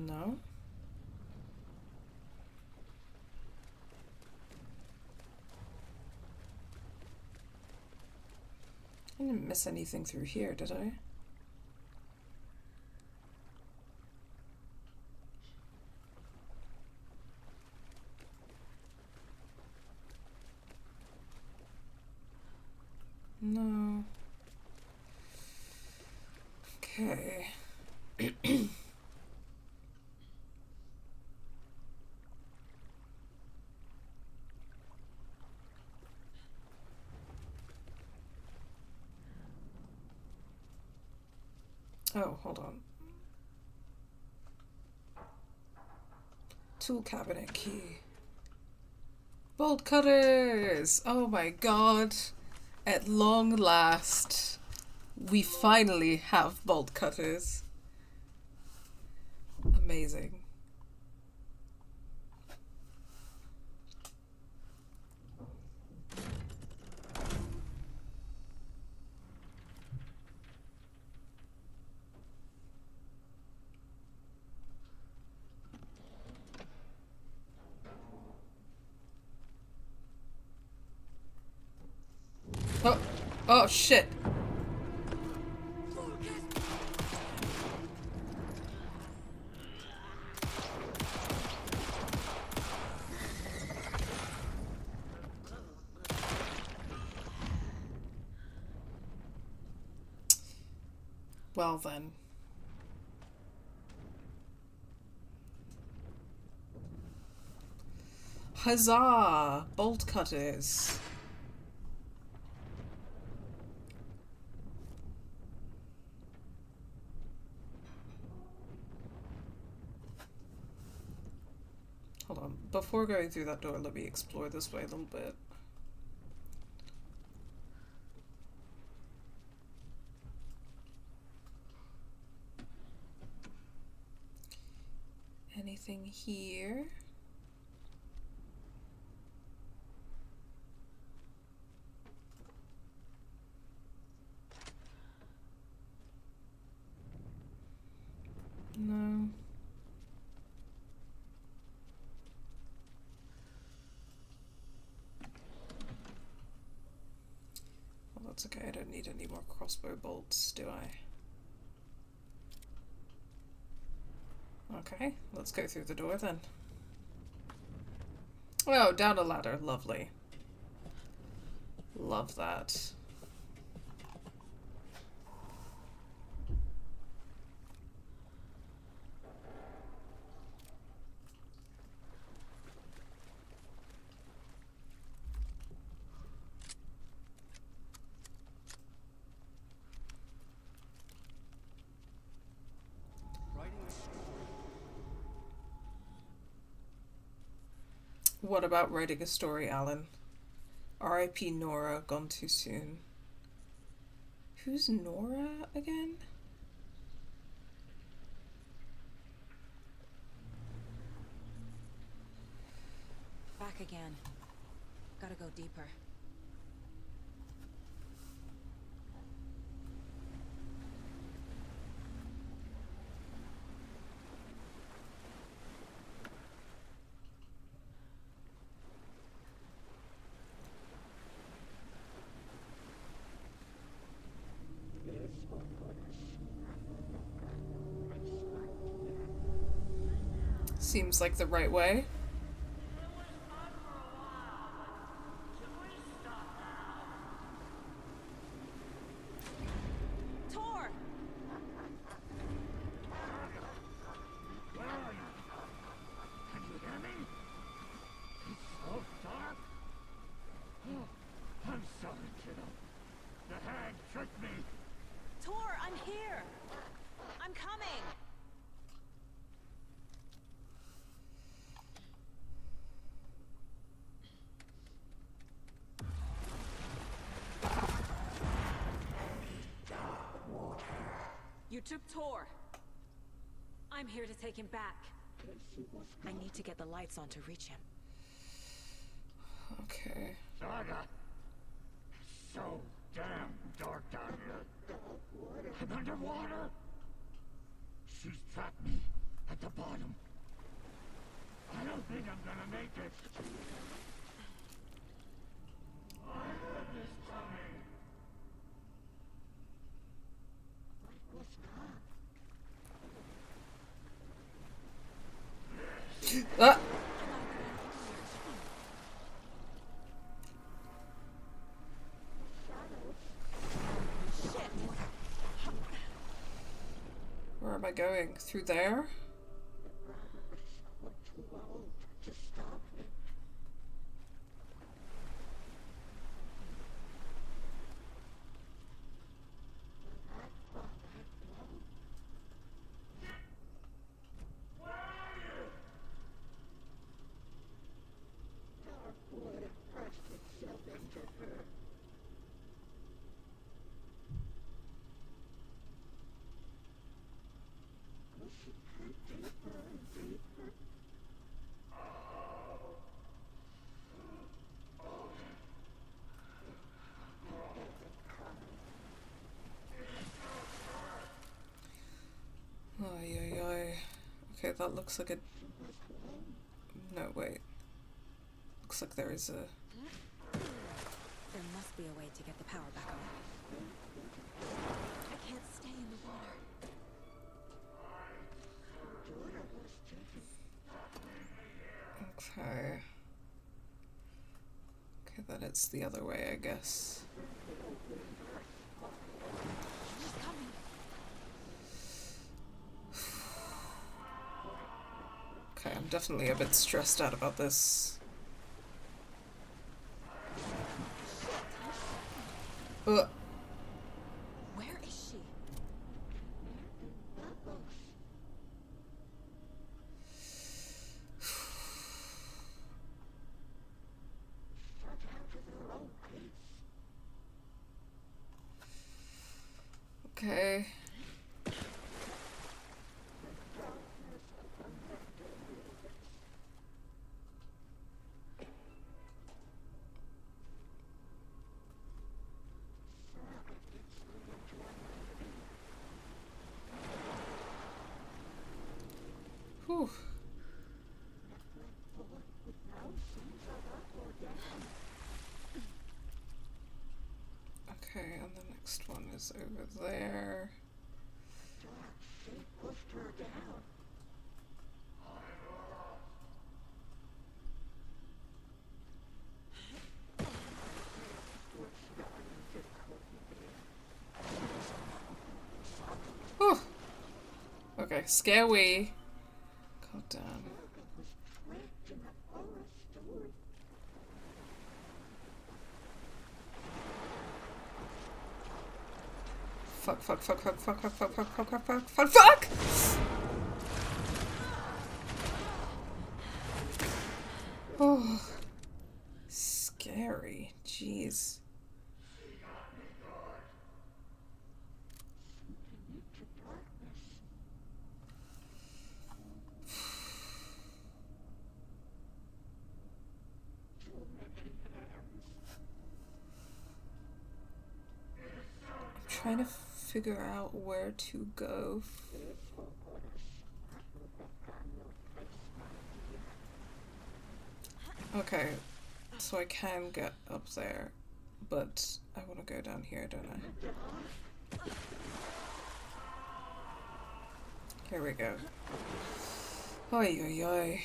S1: No? I didn't miss anything through here, did I? No. Okay. Oh, hold on. Tool cabinet key. Bolt cutters! Oh my god. At long last, we finally have bolt cutters. Amazing. Oh, oh shit. Well then. Huzzah! Bolt cutters. Hold on. Before going through that door, let me explore this way a little bit. Anything here? No. Well, that's okay. I don't need any more crossbow bolts, do I? Okay, let's go through the door then. Oh, down a ladder. Lovely. Love that. What about writing a story, Alan? R.I.P. Nora, gone too soon. Who's Nora again?
S2: Back again. Gotta go deeper.
S1: Seems like the right way.
S2: Tor!
S6: Where are you? Can you hear me? It's so dark. Oh, I'm sorry, kiddo. The hag tricked me.
S2: Tor, I'm here! I'm coming! You took Tor. I'm here to take him back. I need to get the lights on to reach him.
S1: Okay.
S6: Saga! It's so damn dark down here. I'm underwater. She's trapped me at the bottom. I don't think I'm gonna make it. I heard this coming.
S1: Ah! Where am I going? Through there? Okay, that looks like a... No, wait. Looks like there is a...
S2: There must be a way to get the power back on. I can't stay in the water.
S1: Okay. Okay, then it's the other way, I guess.
S2: She's coming.
S1: Okay, I'm definitely a bit stressed out about this. Ugh.
S2: Where is she?
S1: Okay. Whew. Okay, and the next one is over there. Whew. Okay, scary. God damn. Fuck, fuck, fuck, fuck, fuck, fuck, fuck, fuck, fuck, fuck, fuck, fuck, fuck! Oh. Scary. Jeez. Trying to figure out where to go. Okay, so I can get up there, but I want to go down here, don't I? Here we go. Oi, oi, oi.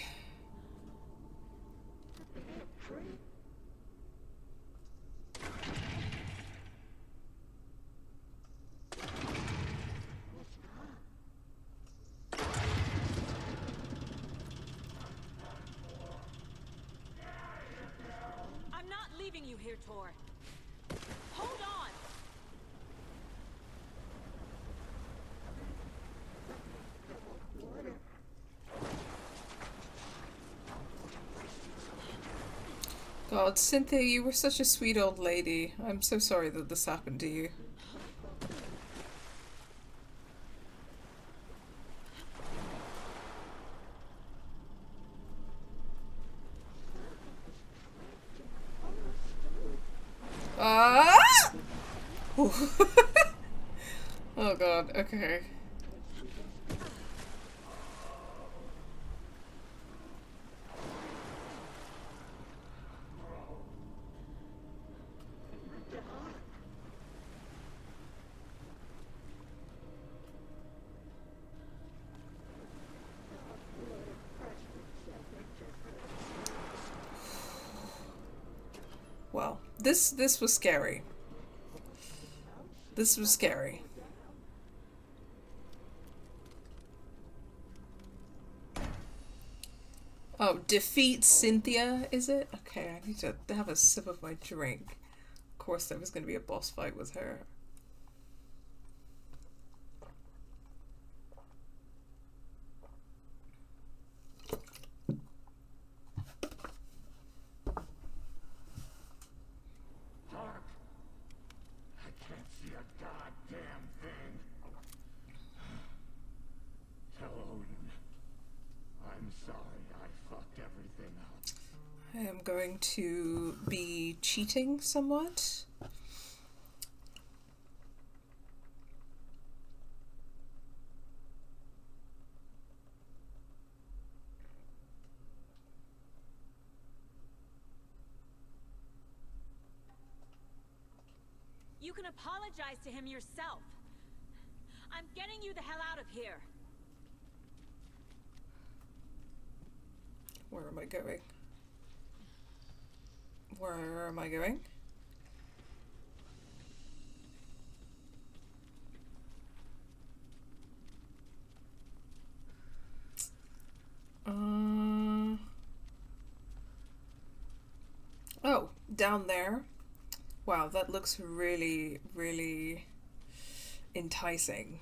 S2: You here, Tor. Hold on.
S1: God, Cynthia, you were such a sweet old lady. I'm so sorry that this happened to you. Oh god, okay. Well, this was scary. This was scary. Oh, defeat Cynthia, is it? Okay, I need to have a sip of my drink. Of course there was going to be a boss fight with her. I am going to be cheating somewhat.
S2: You can apologize to him yourself. I'm getting you the hell out of here.
S1: Where am I going? Where am I going? Oh, down there. Wow, that looks really, really enticing.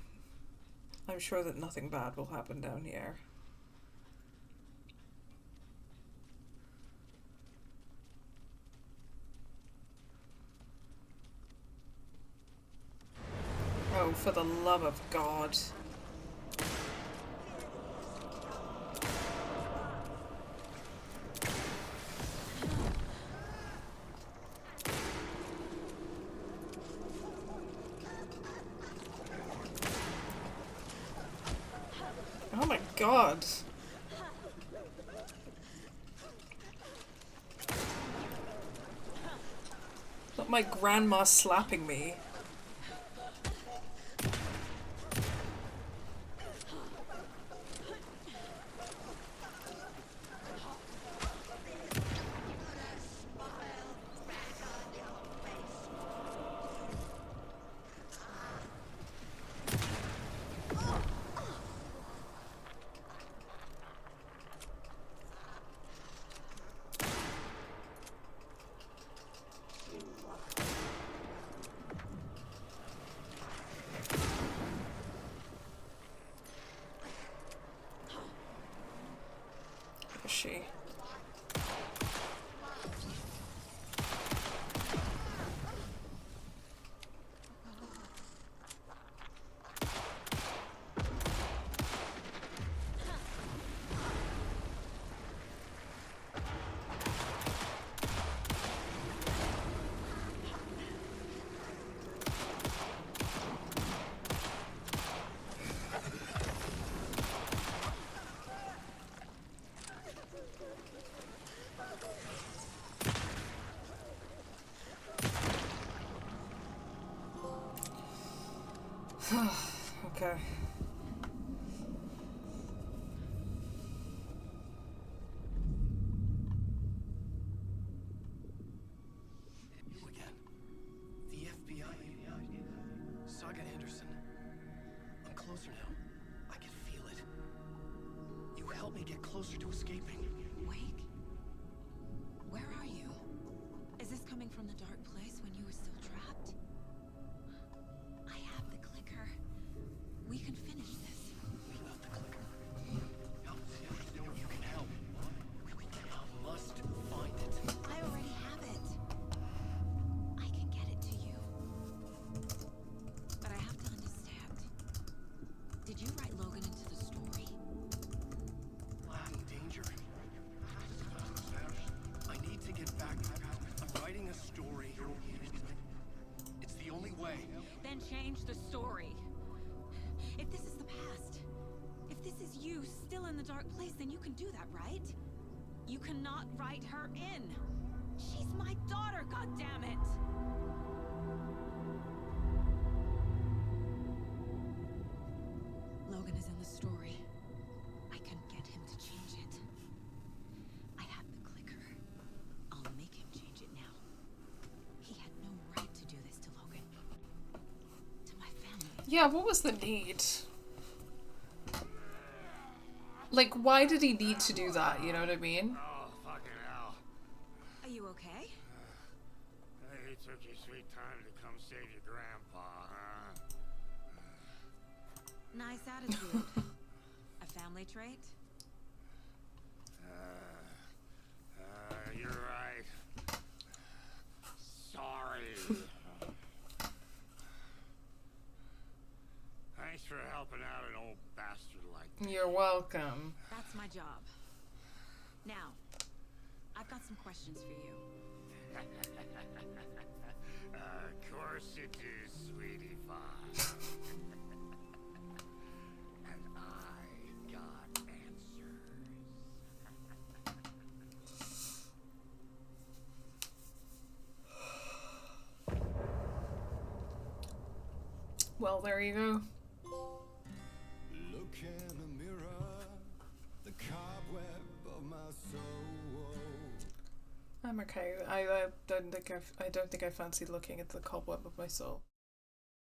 S1: I'm sure that nothing bad will happen down here. Oh, for the love of God. Oh my God. Not my grandma slapping me. She. Okay.
S5: You again. The FBI. Saga Anderson. I'm closer now. I can feel it. You helped me get closer to escaping.
S2: Wake? Where are you? Is this coming from the dark place when you were still trapped? I have the clicker. We can finish this.
S5: Without the clicker. Help. You can help. I must find it.
S2: I already have it. I can get it to you. But I have to understand. Did you write Logan into the story?
S5: Lacking danger. I need to get back. I'm writing a story. It's the only way.
S2: Then change the story. If this is the past, if this is you still in the dark place, then you can do that, right? You cannot write her in. She's my daughter, goddammit! Logan is in the story. I can get him to change it. I have the clicker. I'll make him change it now. He had no right to do this to Logan. To my family.
S1: Yeah, what was the need? Like, why did he need to do that? You know what I mean?
S8: Oh, fucking hell.
S2: Are you okay?
S8: You took your sweet time to come save your grandpa, huh?
S2: Nice attitude. A family trait?
S8: You're right. Sorry. Thanks for helping out an old bastard like me.
S1: You're welcome.
S2: That's my job. Now, I've got some questions for you.
S8: Of course you do, sweetie pie. And I got answers.
S1: Well, there you go.
S11: Look in the mirror, the cobweb of my soul.
S1: I'm okay. I don't think I fancy looking at the cobweb of my soul.